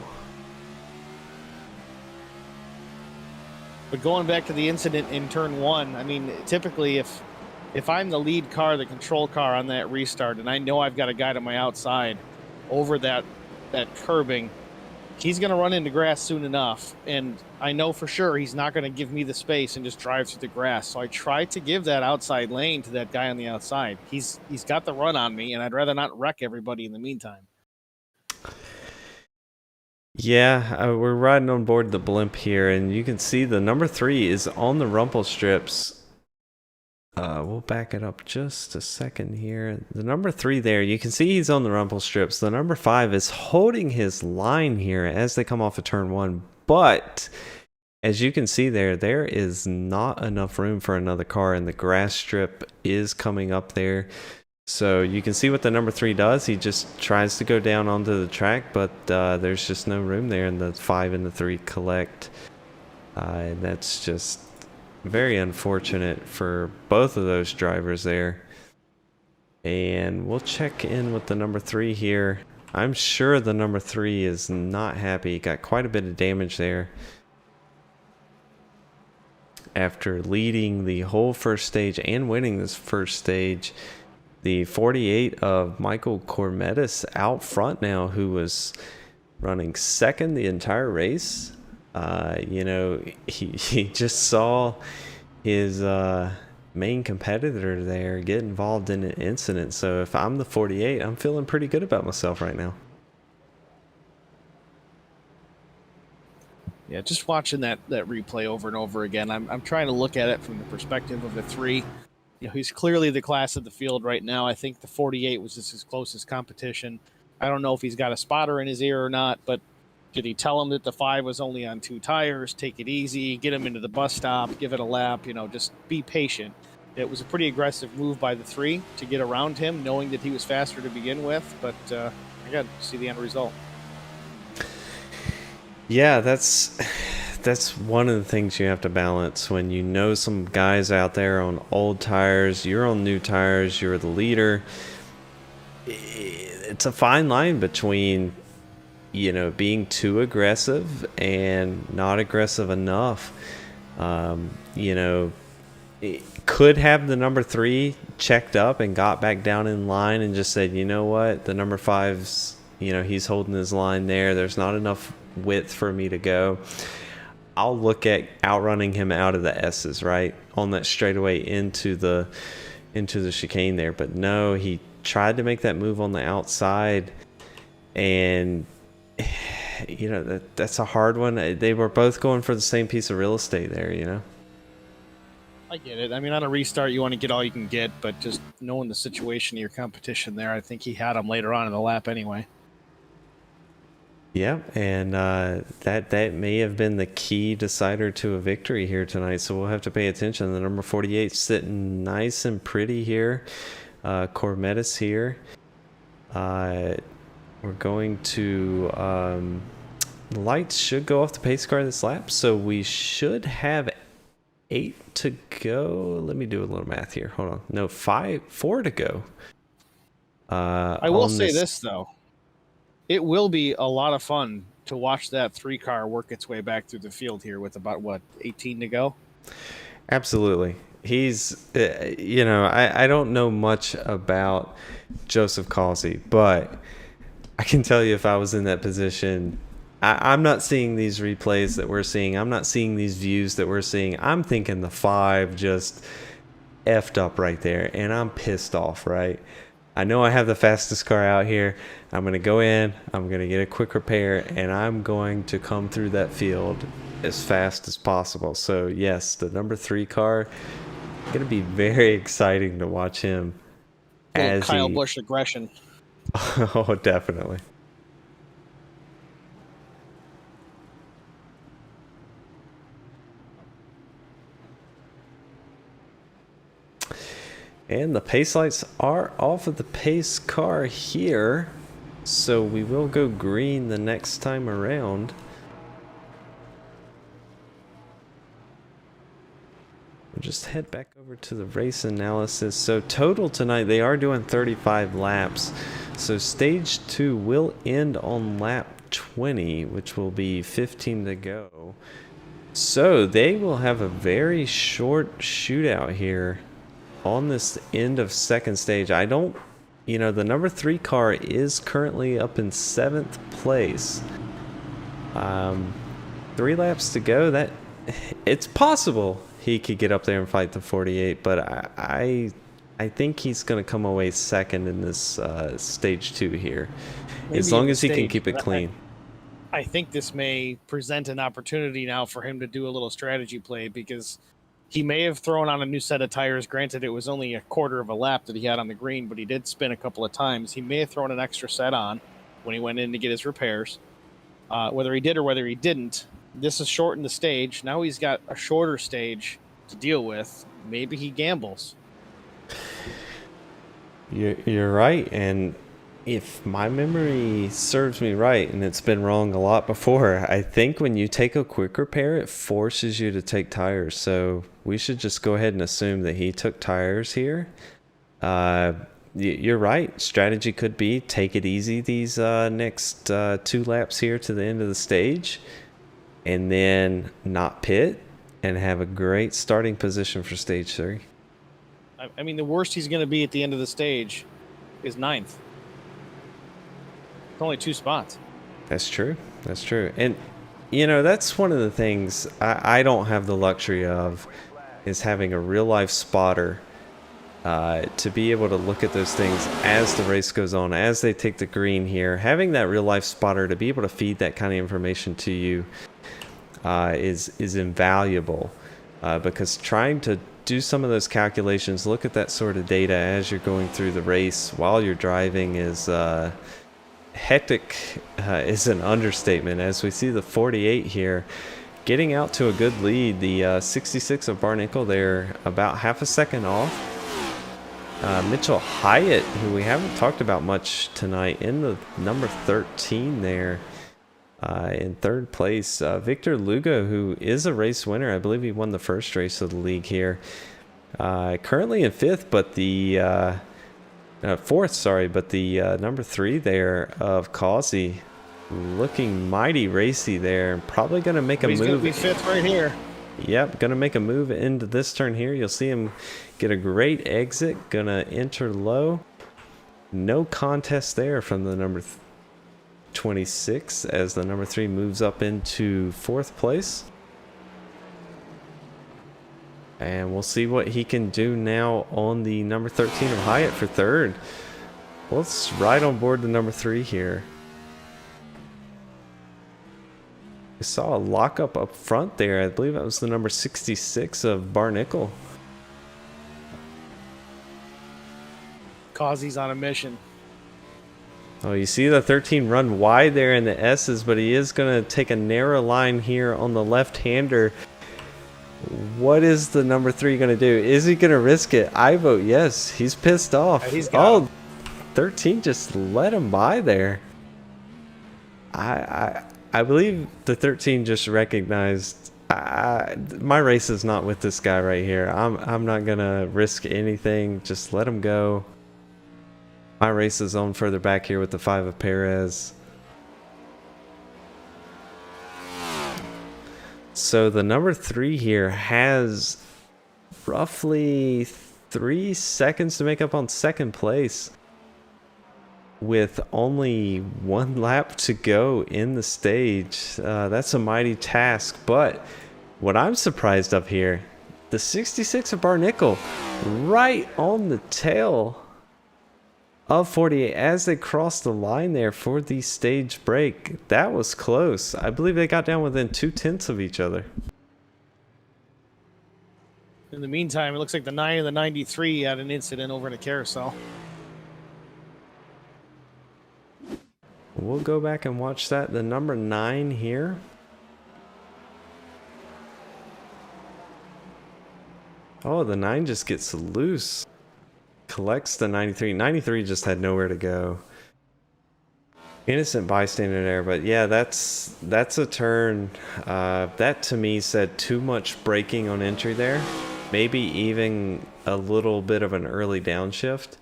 But going back to the incident in turn 1, I mean, typically if I'm the lead car, the control car on that restart, and I know I've got a guy to my outside over that curbing, he's going to run into grass soon enough. And I know for sure he's not going to give me the space and just drive through the grass. So I try to give that outside lane to that guy on the outside. He's got the run on me, and I'd rather not wreck everybody in the meantime. Yeah, we're riding on board the blimp here, and you can see the number 3 is on the rumble strips. We'll back it up just a second here. The number 3 there, you can see he's on the rumble strips. The number 5 is holding his line here as they come off of turn 1, but as you can see there is not enough room for another car, and the grass strip is coming up there. So you can see what the number 3 does. He just tries to go down onto the track, but there's just no room there, and the 5 and the 3 collect. And that's just very unfortunate for both of those drivers there. And we'll check in with the number 3 here. I'm sure the number 3 is not happy. He got quite a bit of damage there after leading the whole first stage and winning this first stage. The 48 of Michael Cormetis out front now, who was running second the entire race. He just saw his main competitor there get involved in an incident. So if I'm the 48, I'm feeling pretty good about myself right now. Yeah, just watching that replay over and over again, I'm trying to look at it from the perspective of the 3. He's clearly the class of the field right now. I think the 48 was his closest competition. I don't know if he's got a spotter in his ear or not, but did he tell him that the 5 was only on 2 tires? Take it easy, get him into the bus stop, give it a lap, just be patient. It was a pretty aggressive move by the 3 to get around him, knowing that he was faster to begin with, but I got to see the end result. Yeah, that's one of the things you have to balance when you know some guys out there on old tires, you're on new tires, you're the leader. It's a fine line between, being too aggressive and not aggressive enough. It could have the number 3 checked up and got back down in line and just said, you know what, the number 5's, he's holding his line there. There's not enough width for me to go. I'll look at outrunning him out of the S's, right? On that straightaway into the, into the chicane there. But no, he tried to make that move on the outside, and you know, that's a hard one. They were both going for the same piece of real estate there, you know. I get it. I mean, on a restart, you want to get all you can get, but just knowing the situation of your competition there, I think he had him later on in the lap anyway. Yeah, and that may have been the key decider to a victory here tonight. So we'll have to pay attention. The number 48 sitting nice and pretty here. Cormetis here. We're going to the lights should go off the pace car this lap, so we should have 8 to go. Let me do a little math here. Hold on. No, 4 to go. I will say this though. It will be a lot of fun to watch that 3-car work its way back through the field here with about, 18 to go? Absolutely. He's, you know, I don't know much about Joseph Causey, but I can tell you if I was in that position, I'm not seeing these replays that we're seeing. I'm not seeing these views that we're seeing. I'm thinking the 5 just effed up right there, and I'm pissed off, right? I know I have the fastest car out here. I'm going to go in, I'm going to get a quick repair, and I'm going to come through that field as fast as possible. So, yes, the number 3 car, going to be very exciting to watch him. As Kyle Busch aggression. Oh, definitely. And the pace lights are off of the pace car here, so we will go green the next time around. We'll just head back over to the race analysis. So total tonight, they are doing 35 laps. So stage 2 will end on lap 20, which will be 15 to go. So they will have a very short shootout here on this end of second stage. I don't, you know, the number 3 car is currently up in 7th place. 3 laps to go. That it's possible he could get up there and fight the 48, but I think he's going to come away second in this stage 2 here, maybe as long as he can keep it clean. I think this may present an opportunity now for him to do a little strategy play, because he may have thrown on a new set of tires. Granted, it was only a quarter of a lap that he had on the green, but he did spin a couple of times. He may have thrown an extra set on when he went in to get his repairs. Whether he did or whether he didn't, this has shortened the stage. Now he's got a shorter stage to deal with. Maybe he gambles. You're right, and if my memory serves me right, and it's been wrong a lot before, I think when you take a quick repair, it forces you to take tires. So we should just go ahead and assume that he took tires here. You're right. Strategy could be take it easy these next 2 laps here to the end of the stage, and then not pit and have a great starting position for stage 3. I mean, the worst he's going to be at the end of the stage is 9th. It's only 2 spots. That's true. That's true. And, you know, that's one of the things I don't have the luxury of, is having a real-life spotter to be able to look at those things as the race goes on, as they take the green here. Having that real-life spotter to be able to feed that kind of information to you is invaluable, because trying to do some of those calculations, look at that sort of data as you're going through the race while you're driving is hectic, is an understatement. As we see the 48 here getting out to a good lead, the 66 of Barnicle there about half a second off. Mitchell Hyatt, who we haven't talked about much tonight, in the number 13 there in 3rd place. Victor Lugo, who is a race winner, I believe he won the first race of the league here, currently in 5th, but the 4th, sorry, but the number 3 there of Causey looking mighty racy there, probably going to make a move. He's going to be 5th right here. Yep, going to make a move into this turn here. You'll see him get a great exit, going to enter low. No contest there from the number 26 as the number 3 moves up into 4th place. And we'll see what he can do now on the number 13 of Hyatt for third. Let's ride on board the number 3 here. I saw a lockup up front there. I believe that was the number 66 of Barnickel. Cause he's on a mission. Oh, you see the 13 run wide there in the S's, but he is going to take a narrow line here on the left-hander. What is the number 3 going to do? Is he going to risk it? I vote yes. He's pissed off. Yeah, he's got him. 13 just let him by there. I believe the 13 just recognized my race is not with this guy right here. I'm not going to risk anything. Just let him go. My race is on further back here with the 5 of Perez. So the number 3 here has roughly 3 seconds to make up on second place with only 1 lap to go in the stage. That's a mighty task, but what I'm surprised of here, the 66 of Barnickel right on the tail of 48 as they crossed the line there for the stage break. That was close. I believe they got down within 2/10 of each other. In the meantime, it looks like the 9 and the 93 had an incident over in the carousel. We'll go back and watch that. The number 9 here. Oh, the 9 just gets loose. Collects the 93. 93 just had nowhere to go. Innocent bystander there, but yeah, that's a turn. That to me said too much braking on entry there. Maybe even a little bit of an early downshift,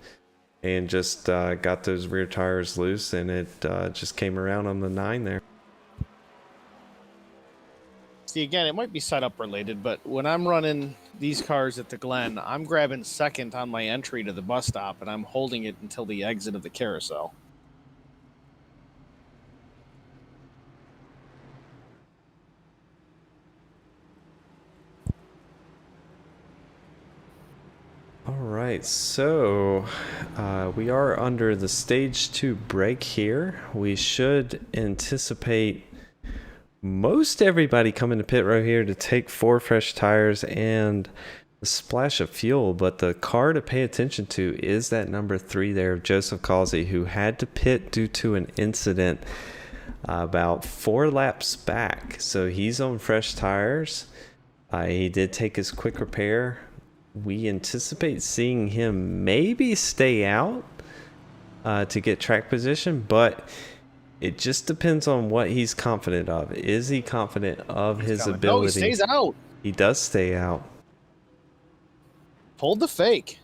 and just got those rear tires loose, and it just came around on the 9 there. See, again, it might be setup related, but when I'm running these cars at the Glen, I'm grabbing second on my entry to the bus stop, and I'm holding it until the exit of the carousel. All right, so we are under the stage 2 break here. We should anticipate most everybody coming to pit row here to take 4 fresh tires and a splash of fuel, but the car to pay attention to is that number 3 there of Joseph Causey, who had to pit due to an incident about 4 laps back. So he's on fresh tires. He did take his quick repair. We anticipate seeing him maybe stay out to get track position, but it just depends on what he's confident of. Is he confident of his ability? No, he stays out. He does stay out. Pulled the fake.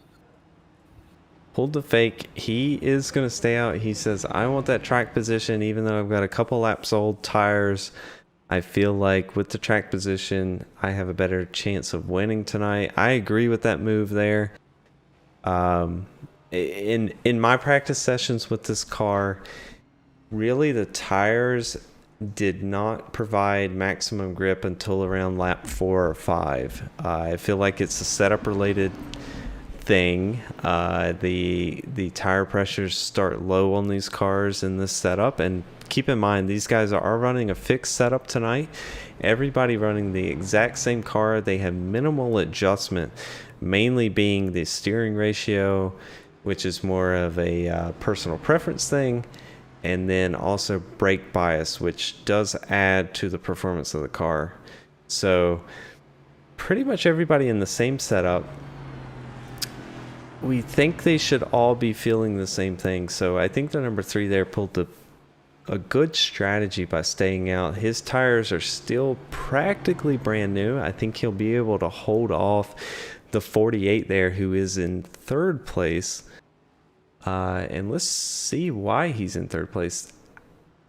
Pulled the fake. He is going to stay out. He says, I want that track position, even though I've got a couple laps old tires. I feel like with the track position, I have a better chance of winning tonight. I agree with that move there. In my practice sessions with this car, really the tires did not provide maximum grip until around lap 4 or 5. I feel like it's a setup related thing. The tire pressures start low on these cars in this setup, and keep in mind these guys are running a fixed setup tonight. Everybody running the exact same car. They have minimal adjustment, mainly being the steering ratio, which is more of a personal preference thing, and then also brake bias, which does add to the performance of the car. So pretty much everybody in the same setup. We think they should all be feeling the same thing. So I think the number 3 there pulled a good strategy by staying out. His tires are still practically brand new. I think he'll be able to hold off the 48 there, who is in 3rd place. And let's see why he's in 3rd place.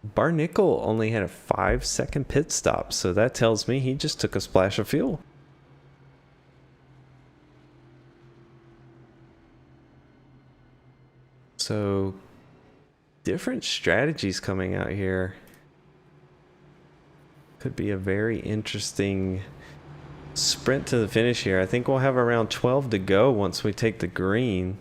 Barnickel only had a 5-second pit stop, so that tells me he just took a splash of fuel. So different strategies coming out here. Could be a very interesting sprint to the finish here. I think we'll have around 12 to go once we take the green.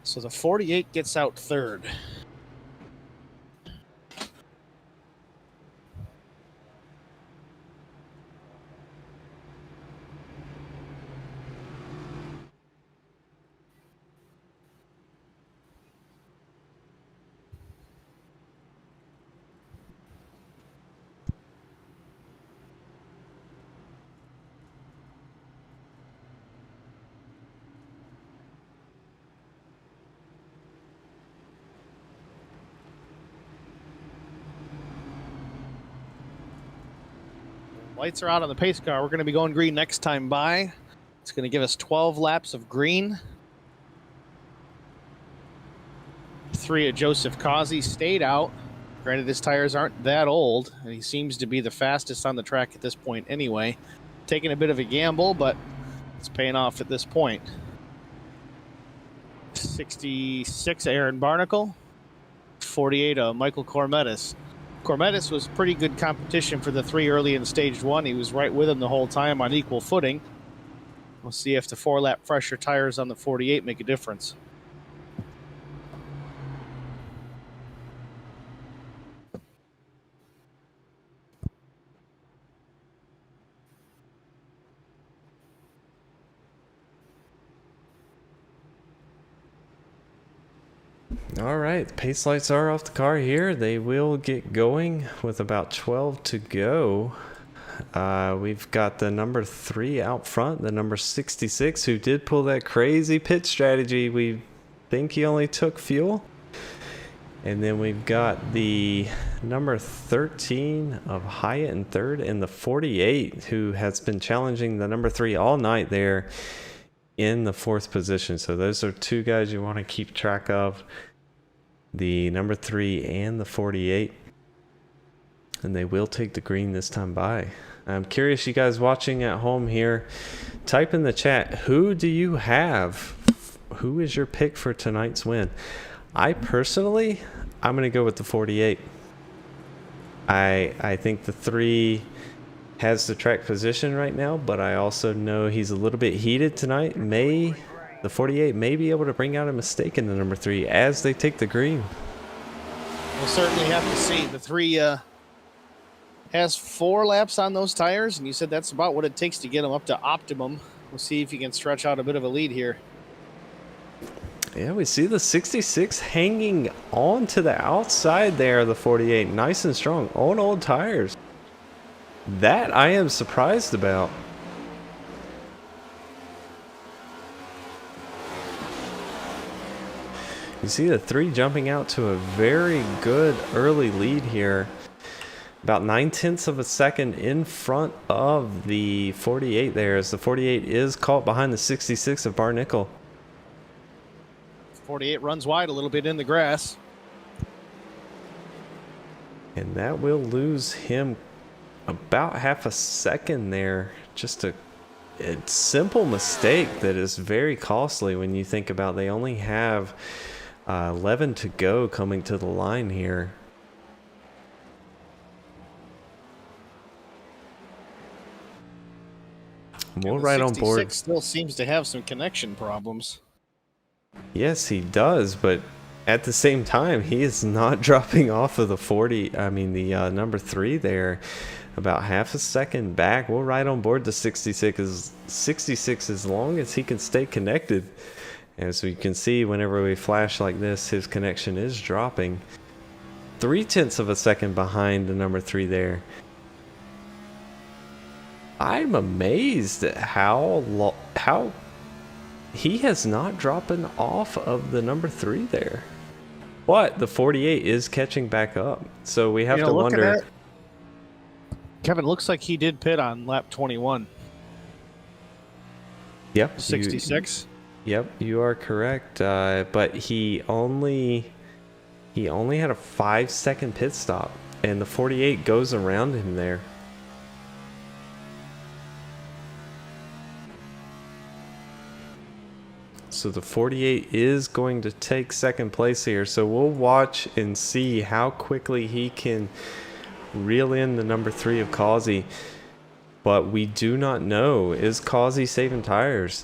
So the 48 gets out third. Lights are out on the pace car. We're going to be going green next time by. It's going to give us 12 laps of green. 3 of Joseph Causey stayed out. Granted, his tires aren't that old, and he seems to be the fastest on the track at this point anyway. Taking a bit of a gamble, but it's paying off at this point. 66 Aaron Barnacle. 48 Michael Cormetis. Cormetis was pretty good competition for the 3 early in stage 1. He was right with him the whole time on equal footing. We'll see if the 4-lap fresher tires on the 48 make a difference. All right, pace lights are off the car here. They will get going with about 12 to go. We've got the number 3 out front, the number 66, who did pull that crazy pit strategy. We think he only took fuel. And then we've got the number 13 of Hyatt in third, and the 48, who has been challenging the number 3 all night there in the 4th position. So those are 2 guys you want to keep track of. The number 3 and the 48, and they will take the green this time by. I'm curious, you guys watching at home here, type in the chat, who do you have? Who is your pick for tonight's win? I'm going to go with the 48. I think the 3 has the track position right now, but I also know he's a little bit heated tonight. The 48 may be able to bring out a mistake in the number 3 as they take the green. We'll certainly have to see. The 3 has 4 laps on those tires, and you said that's about what it takes to get them up to optimum. We'll see if you can stretch out a bit of a lead here. Yeah, we see the 66 hanging on to the outside there of the 48. Nice and strong on old tires. That I am surprised about. You see the 3 jumping out to a very good early lead here. About 9/10 of a second in front of the 48 there, as the 48 is caught behind the 66 of Barnacle. 48 runs wide a little bit in the grass. And that will lose him about half a second there. Just a simple mistake that is very costly when you think about they only have 11 to go coming to the line here. We'll ride on board. Still seems to have some connection problems. Yes, he does, but at the same time, he is not dropping off of the 40. I mean, the number 3 there, about half a second back. We'll ride on board the 66 as long as he can stay connected. As we can see, whenever we flash like this, his connection is dropping. 0.3 of a second behind the number 3 there. I'm amazed at how he has not dropped off of the number 3 there. But the 48 is catching back up. So we have to wonder. Kevin, looks like he did pit on lap 21. Yep. 66. Yep, you are correct. But he only had a 5-second pit stop, and the 48 goes around him there. So the 48 is going to take second place here. So we'll watch and see how quickly he can reel in the number 3 of Causey. But we do not know, is Causey saving tires?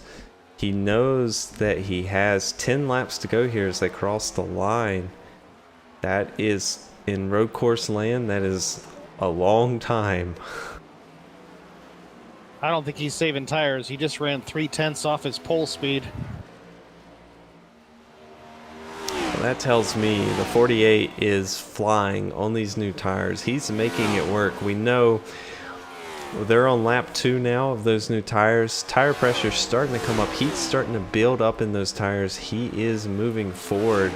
He knows that he has 10 laps to go here as they cross the line. That is, in road course land, that is a long time. I don't think he's saving tires. He just ran 3/10 off his pole speed. Well, that tells me the 48 is flying on these new tires. He's making it work. We know they're on lap 2 now of those new tires. Tire pressure's starting to come up. Heat's starting to build up in those tires. He is moving forward.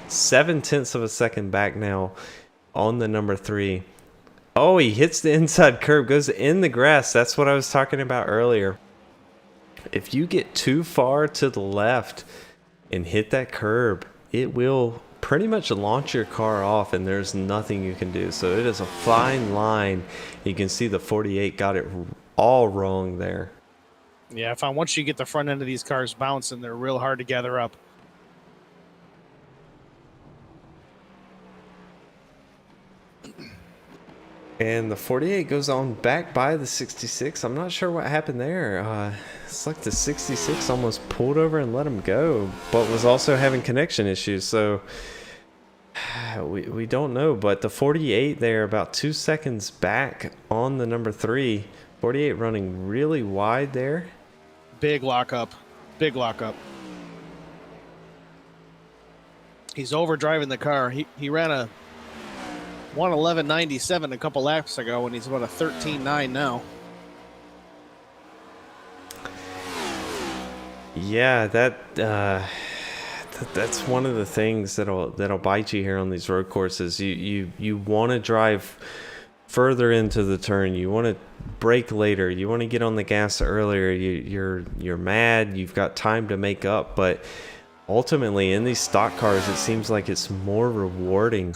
0.7 of a second back now on the number 3. Oh, he hits the inside curb, goes in the grass. That's what I was talking about earlier. If you get too far to the left and hit that curb, it will pretty much launch your car off, and there's nothing you can do. So it is a fine line. You can see the 48 got it all wrong there. Yeah, once you get the front end of these cars bouncing, they're real hard to gather up. And the 48 goes on back by the 66. I'm not sure what happened there. It's like the 66 almost pulled over and let him go, but was also having connection issues. So we don't know. But the 48 there, about 2 seconds back on the number 3. 48 running really wide there. Big lockup. Big lockup. He's overdriving the car. He ran a 1:11.97 a couple laps ago, and he's about a 13.9 now. Yeah, that's one of the things that'll bite you here on these road courses. You want to drive further into the turn. You want to brake later. You want to get on the gas earlier. You're mad. You've got time to make up, but ultimately in these stock cars, it seems like it's more rewarding.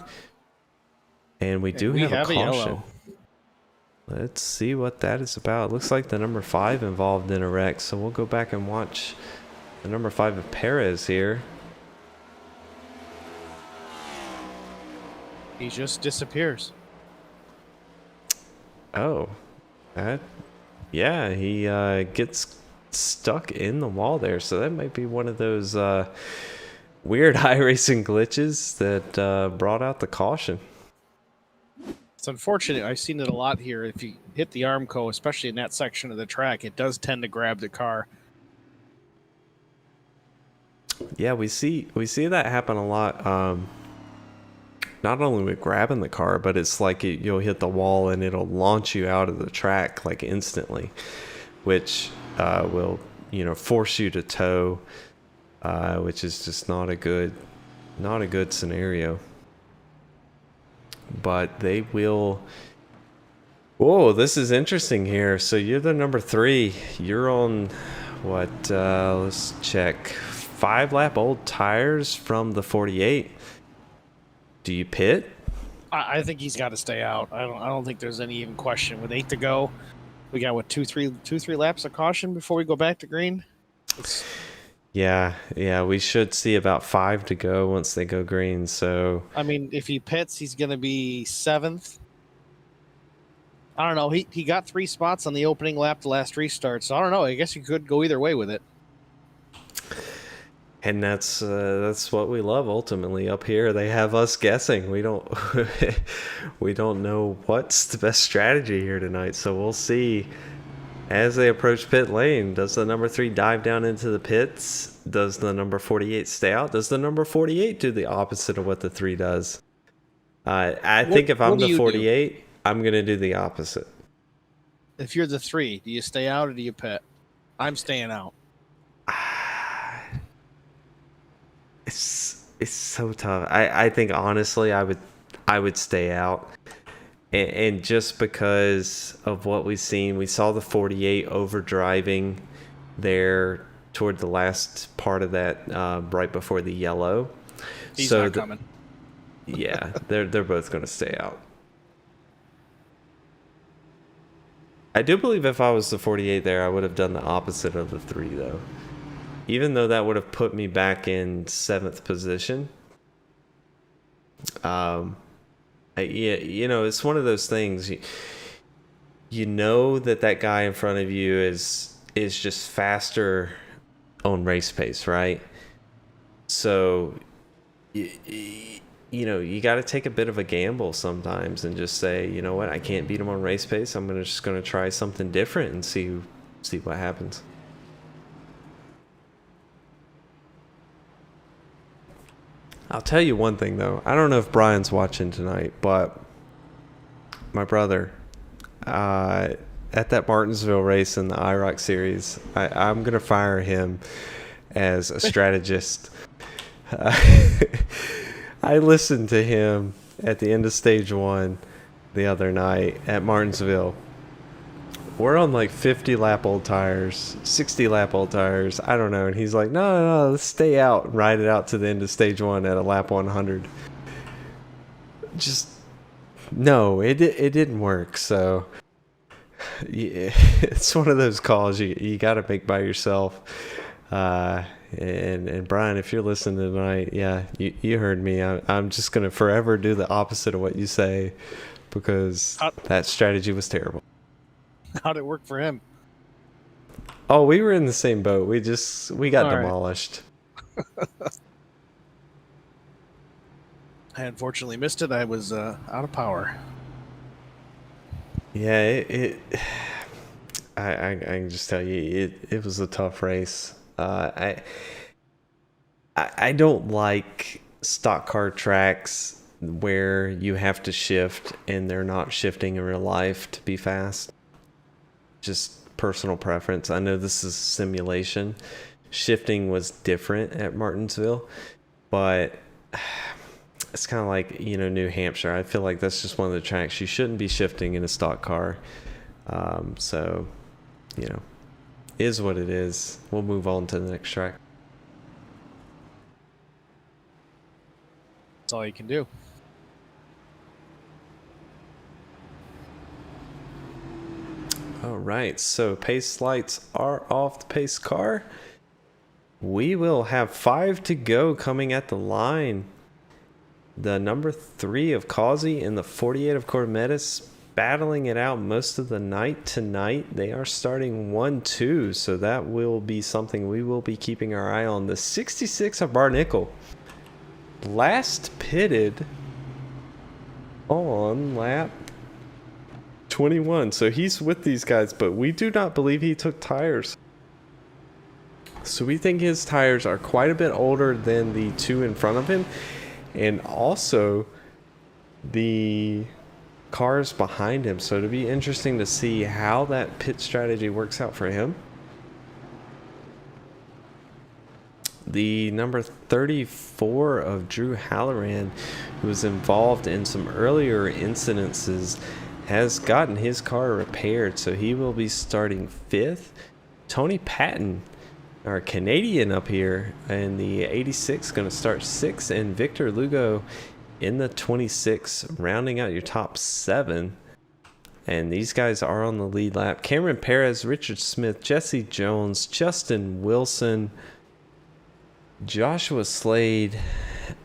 And we do have a caution. Yellow. Let's see what that is about. It looks like the number 5 involved in a wreck, so we'll go back and watch the number 5 of Perez here. He just disappears. Oh, yeah, he gets stuck in the wall there, so that might be one of those weird iRacing glitches that brought out the caution. It's unfortunate. I've seen it a lot here. If you hit the Armco, especially in that section of the track, it does tend to grab the car. Yeah, we see that happen a lot. Not only with grabbing the car, but it's like you'll hit the wall and it'll launch you out of the track like instantly, which will force you to tow, which is just not a good scenario. But they will. Whoa, this is interesting here. So you're the number 3. You're on what? Let's check. 5-lap old tires from the 48. Do you pit? I think he's got to stay out. I don't think there's any even question. With 8 to go, we got what 2-3 laps of caution before we go back to green. Yeah, we should see about 5 to go once they go green. So I mean, if he pits, he's going to be 7th. I don't know. He got 3 spots on the opening lap, the last restart. So I don't know. I guess you could go either way with it. And that's what we love ultimately up here. They have us guessing. We don't know what's the best strategy here tonight. So we'll see as they approach pit lane. Does the number 3 dive down into the pits? Does the number 48 stay out? Does the number 48 do the opposite of what the 3 does? I think if I'm the 48, I'm gonna do the opposite. If you're the 3, do you stay out or do you pit? I'm staying out. It's so tough. I think honestly I would stay out. And just because of what we've seen, we saw the 48 overdriving there toward the last part of that, right before the yellow. He's so not coming. Yeah, they're both going to stay out. I do believe if I was the 48 there, I would have done the opposite of the 3, though. Even though that would have put me back in 7th position. Yeah, it's one of those things. You know that guy in front of you is just faster on race pace, right? So, you got to take a bit of a gamble sometimes and just say, you know what, I can't beat him on race pace. I'm just gonna try something different and see what happens. I'll tell you one thing though. I don't know if Brian's watching tonight, but my brother, at that Martinsville race in the IROC series, I'm gonna fire him as a strategist. I listened to him at the end of stage 1 the other night at Martinsville. We're on like 50 lap old tires, 60 lap old tires, I don't know. And he's like, no, let's stay out and ride it out to the end of stage 1 at a lap 100. Just, no, it didn't work. So yeah, it's one of those calls you got to make by yourself. And Brian, if you're listening tonight, yeah, you heard me. I'm just going to forever do the opposite of what you say because that strategy was terrible. How'd it work for him? Oh, we were in the same boat. We got demolished. I unfortunately missed it. I was out of power. Yeah, I can just tell you, it was a tough race. I don't like stock car tracks where you have to shift and they're not shifting in real life to be fast. Just personal preference. I know this is simulation. Shifting was different at Martinsville, but it's kind of like, New Hampshire. I feel like that's just one of the tracks you shouldn't be shifting in a stock car. So, is what it is. We'll move on to the next track. That's all you can do. All right, so pace lights are off the pace car. We will have 5 to go coming at the line. The number 3 of Causey and the 48 of Cormetis battling it out most of the night tonight. They are starting 1-2, so that will be something we will be keeping our eye on. The 66 of Barnickel, last pitted on lap 21, so he's with these guys, but we do not believe he took tires. So we think his tires are quite a bit older than the 2 in front of him, and also the cars behind him. So it'll be interesting to see how that pit strategy works out for him. The number 34 of Drew Halloran, who was involved in some earlier incidences, has gotten his car repaired, so he will be starting 5th. Tony Patton, our Canadian up here, in the 86, going to start 6th, and Victor Lugo in the 26, rounding out your top 7. And these guys are on the lead lap. Cameron Perez, Richard Smith, Jesse Jones, Justin Wilson, Joshua Slade,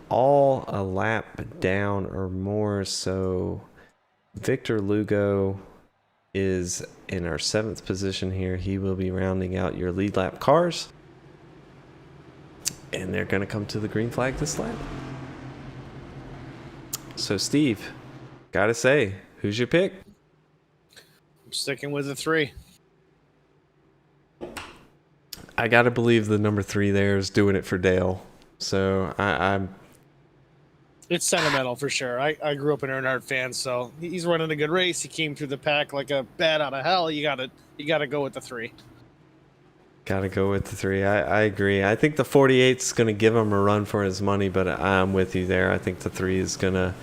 all a lap down or more. So Victor Lugo is in our 7th position here. He will be rounding out your lead lap cars. And they're going to come to the green flag this lap. So, Steve, gotta say, who's your pick? I'm sticking with the 3. I gotta believe the number 3 there is doing it for Dale. So, I'm... It's sentimental for sure. I grew up an Earnhardt fan, so he's running a good race. He came through the pack like a bat out of hell. You gotta go with the 3. Gotta go with the 3. I agree. I think the 48's gonna give him a run for his money, but I'm with you there. I think the 3 is gonna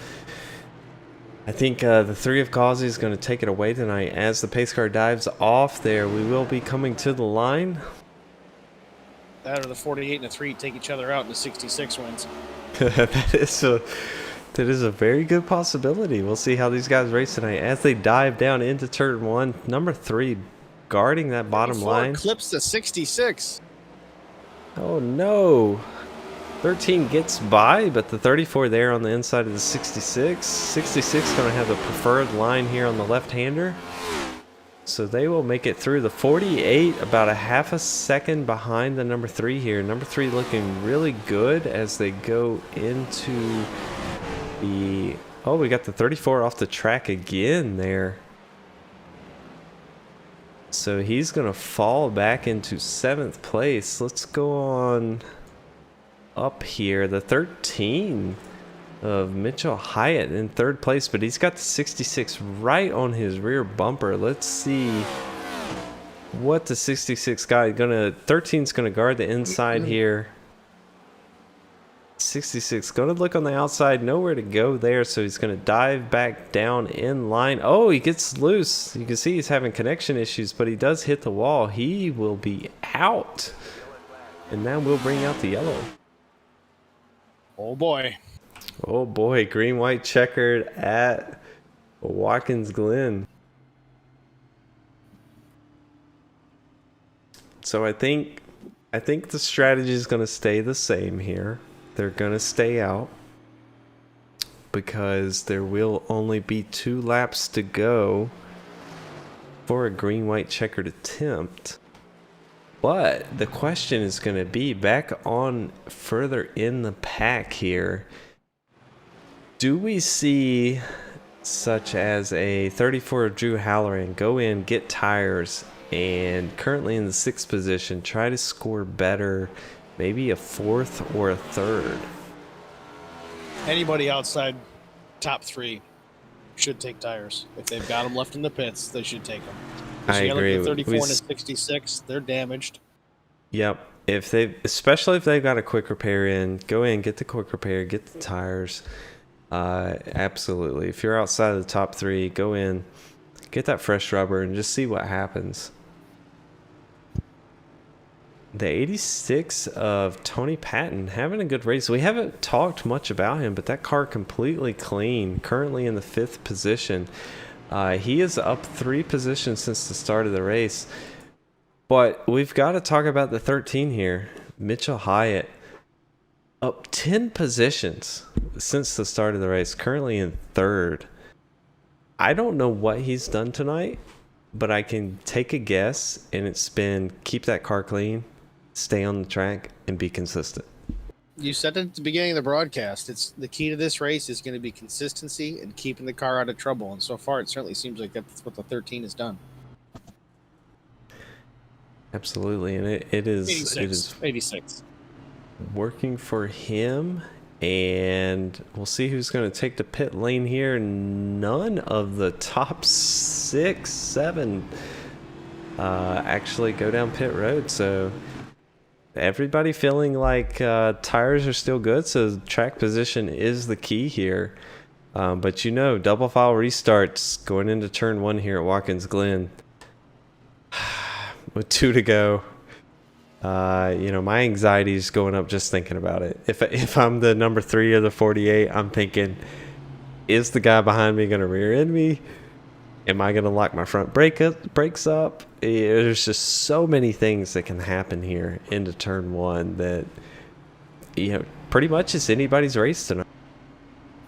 I think the 3 of Causey is going to take it away tonight. As the pace car dives off there, we will be coming to the line. That or the 48 and the 3 take each other out and the 66 wins. That is a very good possibility. We'll see how these guys race tonight. As they dive down into turn 1, number 3 guarding that bottom line. Clips the 66. Oh no. 13 gets by, but the 34 there on the inside of the 66. 66 going to have the preferred line here on the left-hander. So they will make it through. The 48 about a half a second behind the number 3 here. Number 3 looking really good as they go into the... Oh, we got the 34 off the track again there. So he's going to fall back into 7th place. Let's go on up here. The 13 of Mitchell Hyatt in 3rd place, but he's got the 66 right on his rear bumper. Let's see what the 66 guy gonna... 13's gonna guard the inside here. 66 gonna look on the outside, nowhere to go there, so he's gonna dive back down in line. Oh, he gets loose. You can see he's having connection issues, but he does hit the wall. He will be out, and now we'll bring out the yellow. Oh boy. Oh boy, green white checkered at Watkins Glen. So I think the strategy is going to stay the same here. They're going to stay out because there will only be 2 laps to go for a green white checkered attempt. But the question is going to be back on further in the pack here. Do we see such as a 34 of Drew Halloran go in, get tires, and currently in the 6th position, try to score better, maybe a 4th or a 3rd? Anybody outside top 3 should take tires. If they've got them left in the pits, they should take them. I agree. The 34 and the 66, they're damaged. Yep. Especially if they've got a quick repair in, go in, get the quick repair, get the tires. Absolutely. If you're outside of the top 3, go in, get that fresh rubber, and just see what happens. The 86 of Tony Patton having a good race. We haven't talked much about him, but that car completely clean. Currently in the 5th position. He is up 3 positions since the start of the race. But we've got to talk about the 13 here. Mitchell Hyatt. Up 10 positions since the start of the race. Currently in 3rd. I don't know what he's done tonight, but I can take a guess, and it's been keep that car clean, stay on the track, and be consistent. You said it at the beginning of the broadcast. It's the key to this race is going to be consistency and keeping the car out of trouble. And so far, it certainly seems like that's what the 13 has done. Absolutely, and it is 86 working for him. And we'll see who's going to take the pit lane here. None of the top 6, 7 actually go down pit road. So everybody feeling like tires are still good. So track position is the key here. But double file restarts going into turn 1 here at Watkins Glen. With 2 to go. My anxiety is going up just thinking about it. If I'm the number 3 or the 48, I'm thinking, is the guy behind me going to rear end me? Am I going to lock my front brakes up? There's just so many things that can happen here into turn 1 that, pretty much it's anybody's race tonight.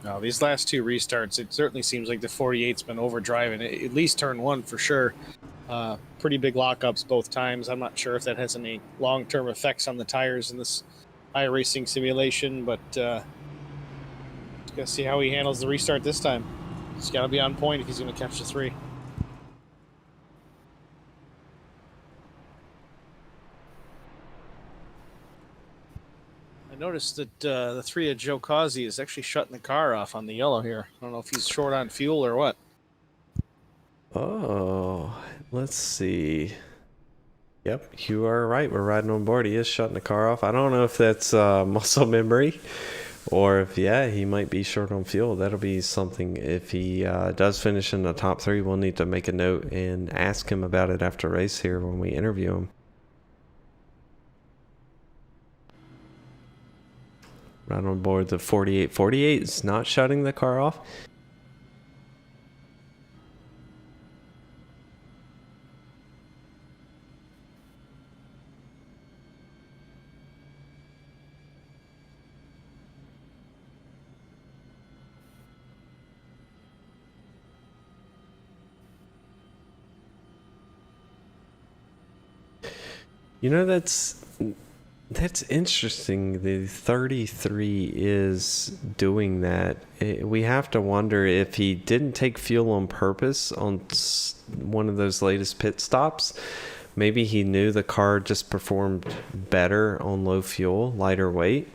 No, these last 2 restarts, it certainly seems like the 48's been overdriving, at least turn 1 for sure. Pretty big lockups both times. I'm not sure if that has any long-term effects on the tires in this iRacing simulation, but just gotta see how he handles the restart this time. He's got to be on point if he's going to catch the 3. I noticed that the 3 of Joe Causey is actually shutting the car off on the yellow here. I don't know if he's short on fuel or what. Oh, let's see. Yep, you are right. We're riding on board. He is shutting the car off. I don't know if that's muscle memory Or if, yeah, he might be short on fuel. That'll be something. If he does finish in the top 3, we'll need to make a note and ask him about it after race here when we interview him. Right on board the 48. 48 is not shutting the car off. You know, that's interesting. The 33 is doing that. We have to wonder if he didn't take fuel on purpose on one of those latest pit stops. Maybe he knew the car just performed better on low fuel, lighter weight.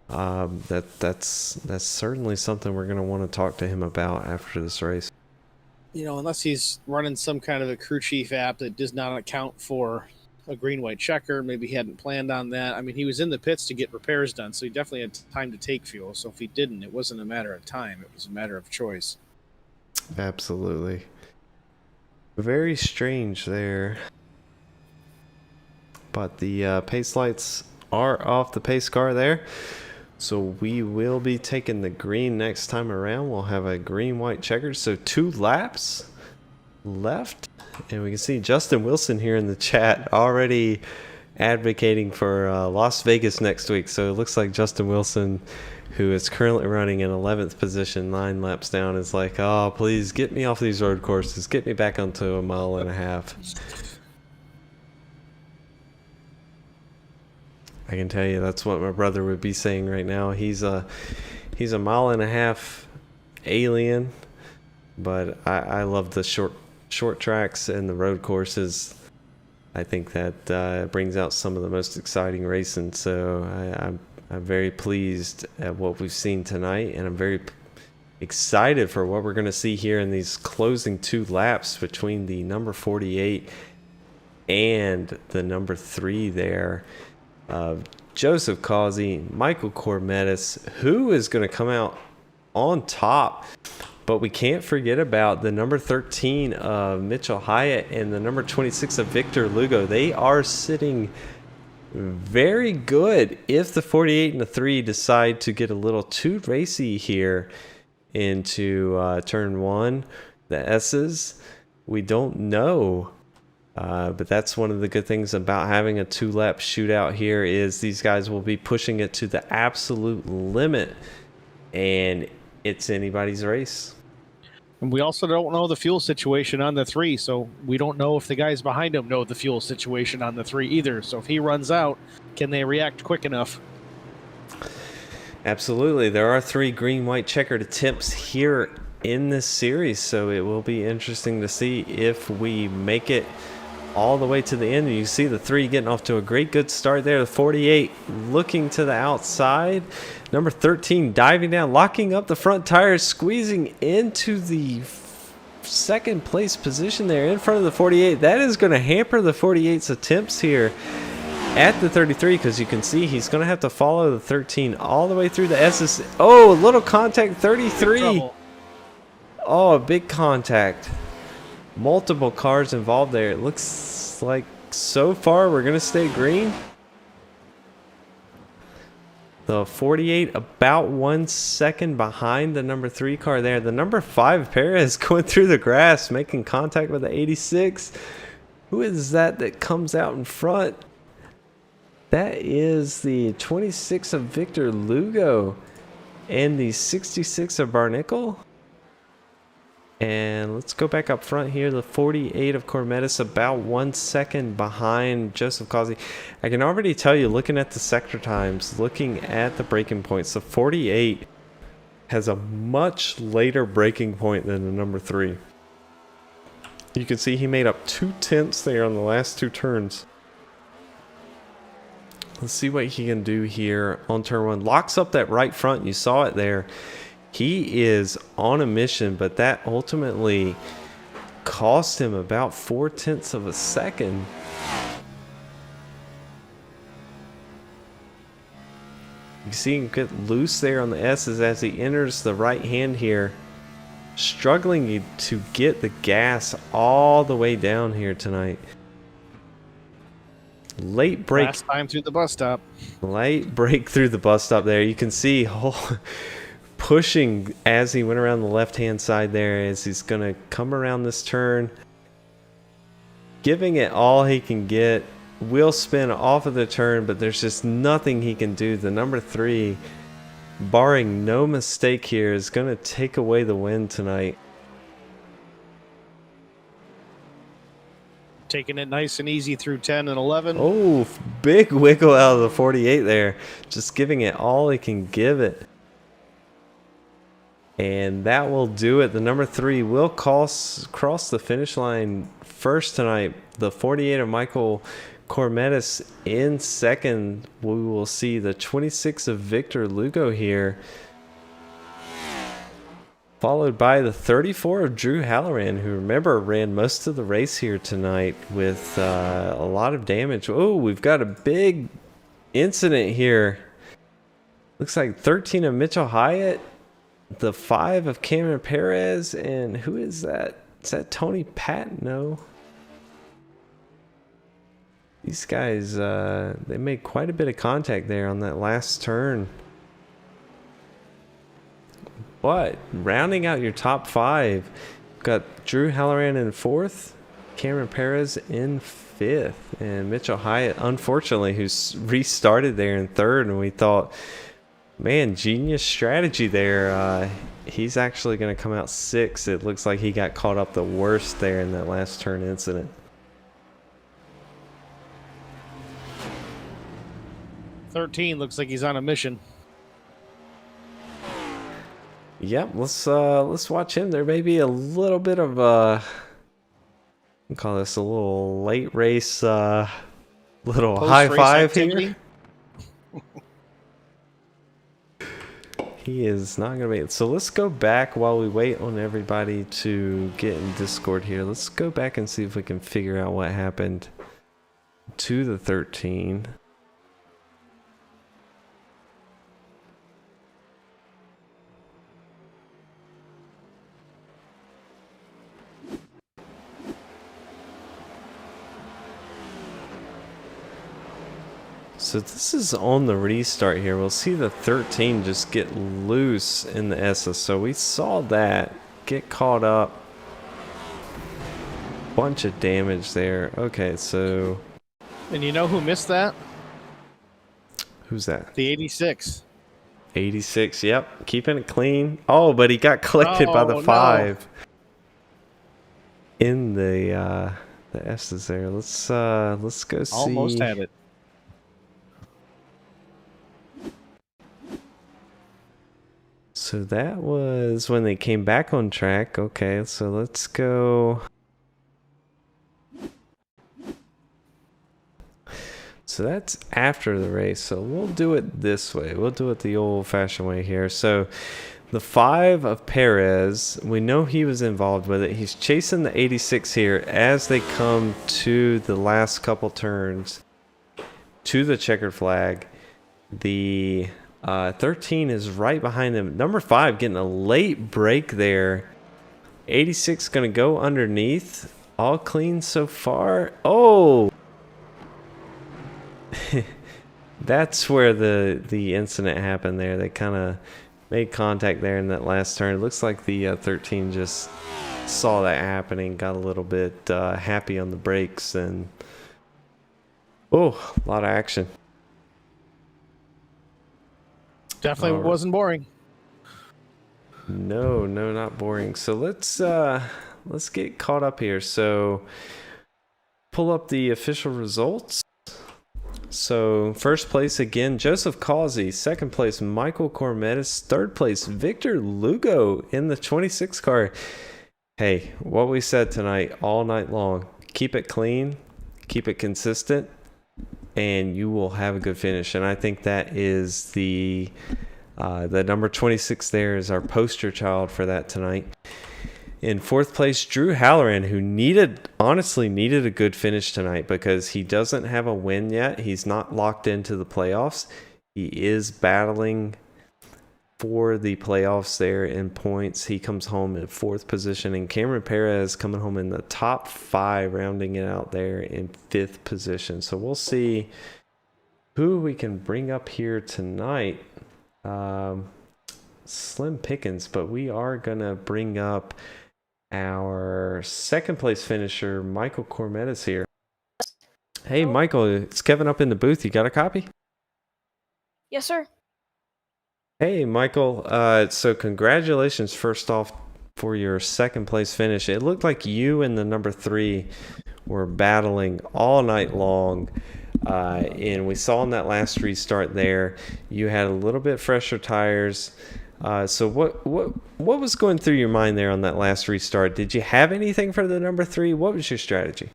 That's certainly something we're going to want to talk to him about after this race. You know, unless he's running some kind of a crew chief app that does not account for a green-white checker. Maybe he hadn't planned on that. I mean, he was in the pits to get repairs done, so he definitely had time to take fuel. So if he didn't, it wasn't a matter of time. It was a matter of choice. Absolutely. Very strange there. But the pace lights are off the pace car there. So we will be taking the green next time around. We'll have a green-white checker. So 2 laps left. And we can see Justin Wilson here in the chat already advocating for Las Vegas next week. So it looks like Justin Wilson, who is currently running in 11th position, 9 laps down, is like, oh, please get me off these road courses. Get me back onto 1.5 miles. I can tell you that's what my brother would be saying right now. He's a 1.5 mile alien, but I love the short tracks and the road courses. I think that brings out some of the most exciting racing. So I'm very pleased at what we've seen tonight, and I'm very excited for what we're going to see here in these closing 2 laps between the number 48 and the number 3 there. Joseph Causey, Michael Cormetis, who is going to come out on top. But we can't forget about the number 13 of Mitchell Hyatt and the number 26 of Victor Lugo. They are sitting very good if the 48 and the 3 decide to get a little too racy here into turn 1. The S's, we don't know. But that's one of the good things about having a 2-lap shootout here is these guys will be pushing it to the absolute limit. And it's anybody's race. And we also don't know the fuel situation on the 3, so we don't know if the guys behind him know the fuel situation on the 3 either. So if he runs out, can they react quick enough? Absolutely. There are 3 green-white checkered attempts here in this series, so it will be interesting to see if we make it all the way to the end. And you see the 3 getting off to a good start there. The 48 looking to the outside. Number 13 diving down, locking up the front tires, squeezing into the second place position there in front of the 48. That is going to hamper the 48's attempts here at the 33, because you can see he's going to have to follow the 13 all the way through the S's. Oh, a little contact, 33. Oh, a big contact. Multiple cars involved there. It looks like so far we're going to stay green. The 48 about 1 second behind the number 3 car there. The number 5 Perez going through the grass, making contact with the 86. Who is that comes out in front? That is the 26 of Victor Lugo and the 66 of Barnicle. And let's go back up front here. The 48 of Cormetis about 1 second behind Joseph Causey. I can already tell you, looking at the sector times, looking at the braking points, the 48 has a much later braking point than the number 3. You can see he made up 2/10 there on the last 2 turns. Let's see what he can do here on turn 1. Locks up that right front. You saw it there. He is on a mission, but that ultimately cost him about 0.4 of a second. You see him get loose there on the S's as he enters the right hand here. Struggling to get the gas all the way down here tonight. Late break. Last time through the bus stop. Late break through the bus stop there. You can see pushing as he went around the left-hand side there as he's going to come around this turn. Giving it all he can get. Will spin off of the turn, but there's just nothing he can do. The number 3, barring no mistake here, is going to take away the win tonight. Taking it nice and easy through 10 and 11. Oh, big wiggle out of the 48 there. Just giving it all he can give it. And that will do it. The number 3 will cross the finish line first tonight. The 48 of Michael Cormetis in second. We will see the 26 of Victor Lugo here, followed by the 34 of Drew Halloran, who, remember, ran most of the race here tonight with a lot of damage. Oh, we've got a big incident here. Looks like 13 of Mitchell Hyatt, the 5 of Cameron Perez, and who is that? Is that Tony Patno? These guys, they made quite a bit of contact there on that last turn. But rounding out your top 5, got Drew Halloran in 4th, Cameron Perez in 5th, and Mitchell Hyatt, unfortunately, who's restarted there in 3rd, and we thought, man, genius strategy there. He's actually going to come out 6th. It looks like he got caught up the worst there in that last turn incident. 13 looks like he's on a mission. Yep, let's watch him. There may be a little bit of we'll call this a little late race, little high five here. He is not gonna make it. So let's go back while we wait on everybody to get in Discord here. Let's go back and see if we can figure out what happened to the 13. So this is on the restart here. We'll see the 13 just get loose in the Essa. So we saw that get caught up. Bunch of damage there. Okay, so. And you know who missed that? Who's that? The 86. 86, yep. Keeping it clean. Oh, but he got collected by the 5. No. In the S's there. Let's go see. Almost had it. So that was when they came back on track. Okay, so let's go. So that's after the race. So we'll do it this way. We'll do it the old-fashioned way here. So the 5 of Perez, we know he was involved with it. He's chasing the 86 here as they come to the last couple turns to the checkered flag. The 13 is right behind him. Number 5 getting a late break there. 86 going to go underneath. All clean so far. Oh! That's where the incident happened there. They kind of made contact there in that last turn. It looks like the 13 just saw that happening, got a little bit happy on the brakes, and oh, a lot of action. Definitely wasn't boring. No, not boring. So let's get caught up here. So pull up the official results. So first place again, Joseph Causey. Second place, Michael Cormetis. Third place, Victor Lugo in the 26 car. Hey, what we said tonight all night long. Keep it clean, keep it consistent, and you will have a good finish. And I think that is the number 26 there is our poster child for that tonight. In fourth place, Drew Halloran, who honestly needed a good finish tonight because he doesn't have a win yet. He's not locked into the playoffs. He is battling for the playoffs there in points. He comes home in 4th position, and Cameron Perez coming home in the top 5, rounding it out there in 5th position. So we'll see who we can bring up here tonight. Slim pickings, but we are gonna bring up our 2nd place finisher, Michael Cormetis here. Hey, Michael, it's Kevin up in the booth. You got a copy? Yes, sir. Hey, Michael. So congratulations first off for your 2nd place finish. It looked like you and the number 3 were battling all night long. And we saw in that last restart there, you had a little bit fresher tires. So what was going through your mind there on that last restart? Did you have anything for the number 3? What was your strategy?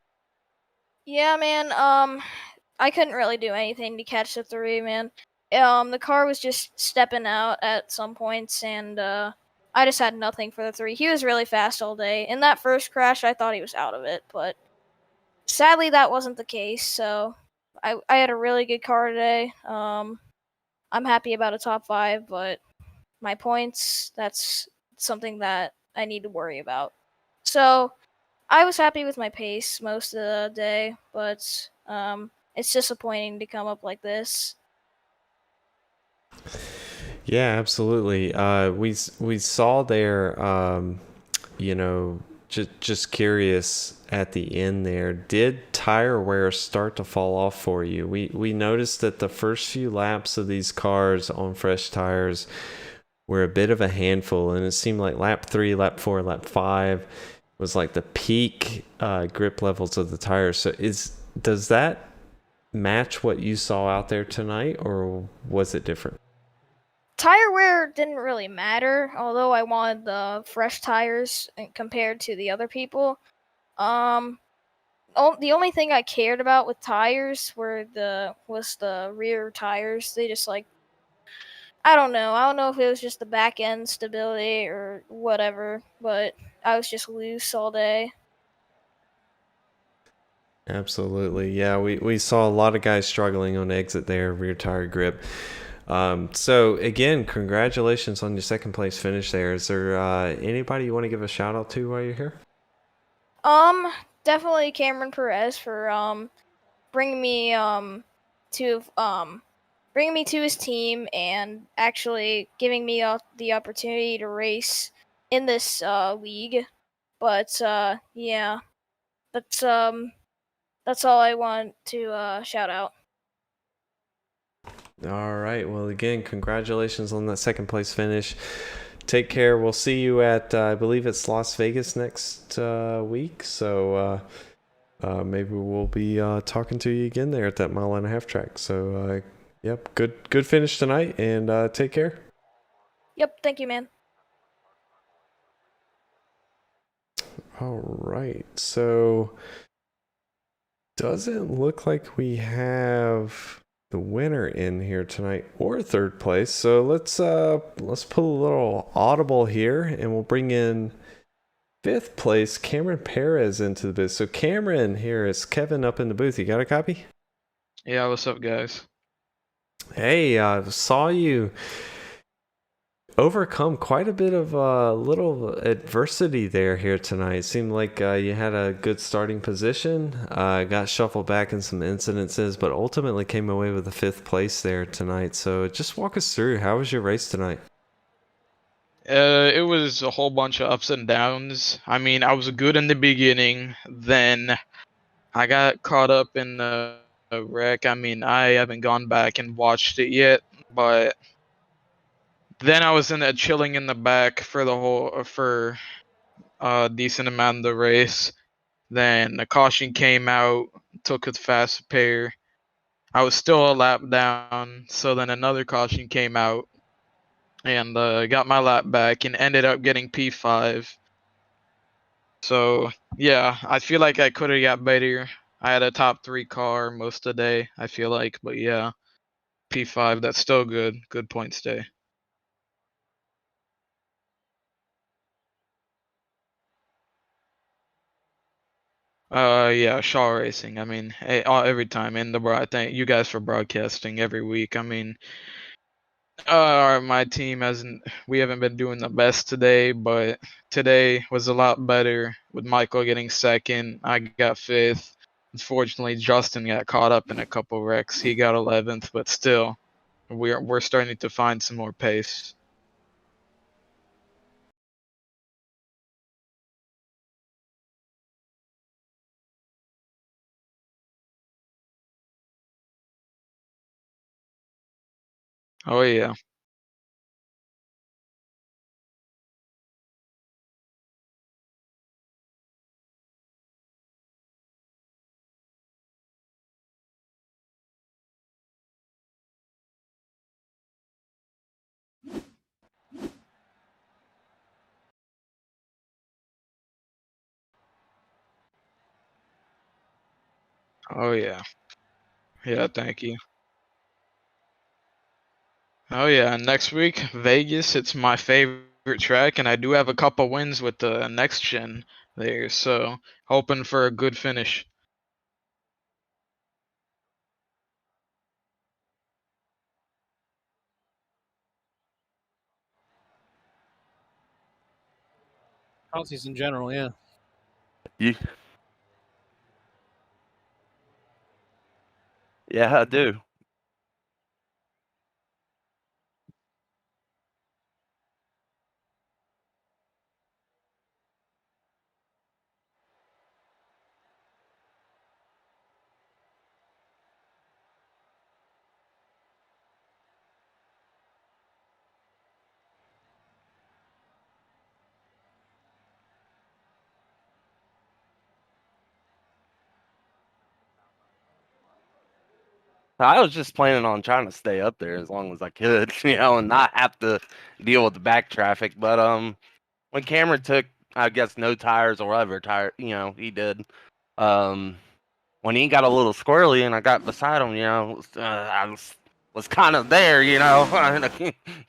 Yeah, man. I couldn't really do anything to catch the 3, man. The car was just stepping out at some points, and I just had nothing for the 3. He was really fast all day. In that first crash, I thought he was out of it, but sadly that wasn't the case. So I had a really good car today. I'm happy about a top 5, but my points, that's something that I need to worry about. So I was happy with my pace most of the day, but it's disappointing to come up like this. Yeah, absolutely. We saw there, just curious at the end there. Did tire wear start to fall off for you? We noticed that the first few laps of these cars on fresh tires were a bit of a handful, and it seemed like lap 3, lap 4, lap 5 was like the peak grip levels of the tires. So does that match what you saw out there tonight, or was it different? Tire wear didn't really matter, although I wanted the fresh tires compared to the other people. The only thing I cared about with tires was the rear tires. They just I don't know. I don't know if it was just the back end stability or whatever, but I was just loose all day. Absolutely. Yeah, we saw a lot of guys struggling on exit there, rear tire grip. So again, congratulations on your 2nd place finish there. Is there anybody you want to give a shout out to while you're here? Definitely Cameron Perez for bringing me to bringing me to his team and actually giving me the opportunity to race in this league. But yeah, that's all I want to shout out. All right. Well, again, congratulations on that 2nd place finish. Take care. We'll see you at, I believe it's Las Vegas next week. So maybe we'll be talking to you again there at that 1.5-mile track. So, yep, good finish tonight, and take care. Yep, thank you, man. All right. So, doesn't look like we have the winner in here tonight or 3rd place. So let's put a little audible here, and we'll bring in 5th place Cameron Perez into the booth. So Cameron, here is Kevin up in the booth. You got a copy? Yeah, what's up, guys? Hey, saw you overcome quite a bit of little adversity here tonight. Seemed like you had a good starting position, got shuffled back in some incidences, but ultimately came away with the 5th place there tonight. So just walk us through, how was your race tonight? It was a whole bunch of ups and downs. I mean, I was good in the beginning, then I got caught up in the wreck. I mean, I haven't gone back and watched it yet, but then I was chilling in the back for a decent amount of the race. Then the caution came out, took a fast pair. I was still a lap down, so then another caution came out and got my lap back and ended up getting P5. So yeah, I feel like I could have got better. I had a top 3 car most of the day, I feel like, but yeah, P5, that's still good. Good points day. Yeah, Shaw Racing. I mean, every time in the I thank you guys for broadcasting every week. I mean, my team hasn't. We haven't been doing the best today, but today was a lot better with Michael getting second. I got fifth. Unfortunately, Justin got caught up in a couple wrecks. He got 11th, but still, we're starting to find some more pace. Oh yeah. Oh yeah. Yeah, thank you. Oh yeah, next week Vegas. It's my favorite track, and I do have a couple wins with the next gen there, so hoping for a good finish. Houses in general, yeah. You, yeah, I do. I was just planning on trying to stay up there as long as I could, and not have to deal with the back traffic. But when Cameron took, I guess, no tires or whatever tire, he did. Um, when he got a little squirrely and I got beside him, I was kind of there,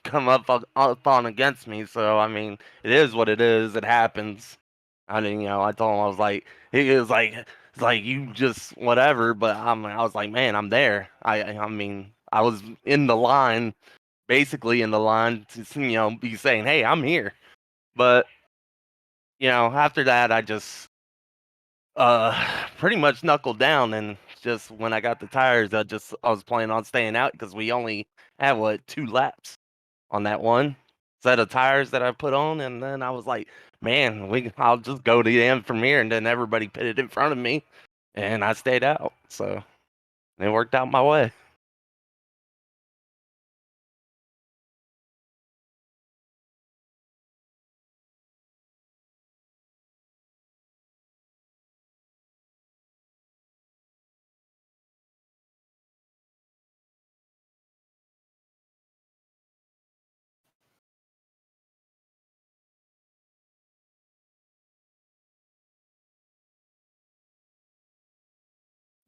come up on against me. So I mean, it is what it is. It happens. I mean, I told him I was like, he was like, it's like you just whatever. But I was like, man, I'm there. I mean, I was in the line, basically in the line to be saying, hey, I'm here. But after that, I just pretty much knuckled down, and just when I got the tires, I was planning on staying out because we only had what 2 laps on that one set of tires that I put on, and then I was like, man, I'll just go to the end from here, and then everybody pitted in front of me, and I stayed out, so it worked out my way.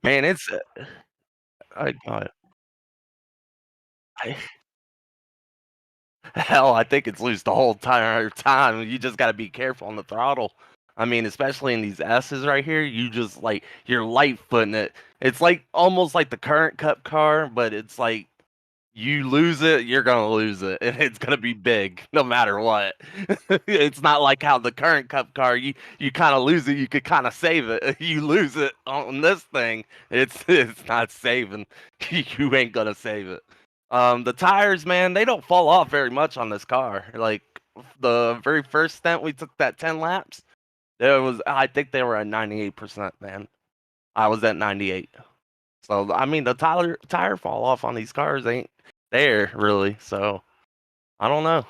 Man, it's I, I hell, I think it's loose the whole entire time. You just got to be careful on the throttle. I mean, especially in these S's right here, you just like you're light footing it. It's like almost like the current cup car, but it's like you lose it, you're gonna lose it, and it's gonna be big no matter what. It's not like how the current cup car, you kind of lose it, you could kind of save it. You lose it on this thing, it's not saving. You ain't gonna save it. The tires, man, they don't fall off very much on this car. Like the very first stint we took that 10 laps, I think they were at 98%, man. I was at 98. So I mean, the tire fall off on these cars ain't there really. So I don't know.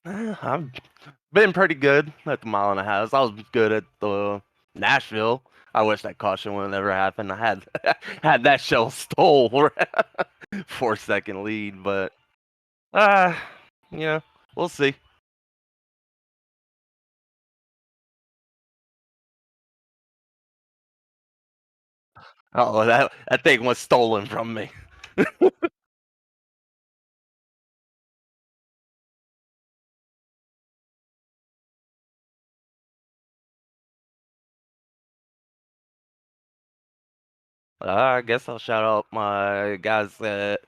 I've been pretty good at the mile and a half. I was good at the Nashville. I wish that caution would have never happened. I had had that shell stole 4 second lead, but Uh, yeah, we'll see. Oh, that thing was stolen from me. I guess I'll shout out my guys that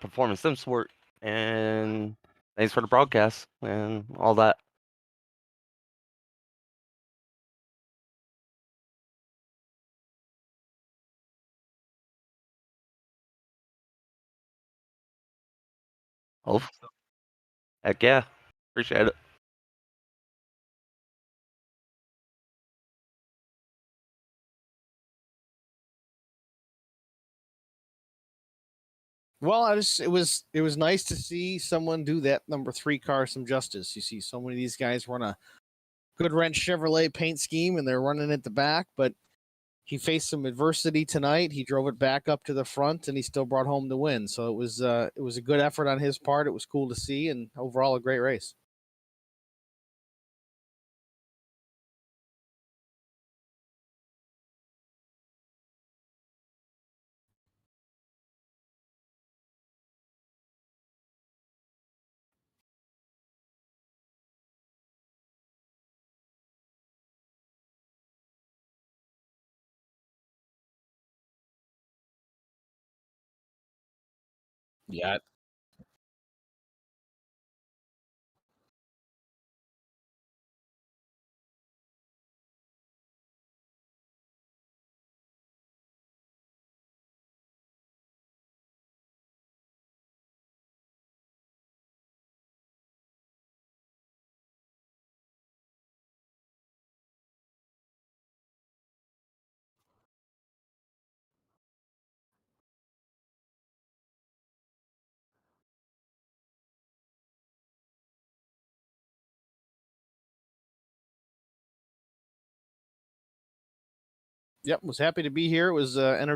performing sim sport, and thanks for the broadcast and all that. Oh, heck yeah, appreciate it. Well, it was nice to see someone do that number 3 car some justice. You see so many of these guys run a good wrench Chevrolet paint scheme and they're running at the back, but he faced some adversity tonight. He drove it back up to the front and he still brought home the win. So it was a good effort on his part. It was cool to see and overall a great race. Yeah, yep, was happy to be here. It was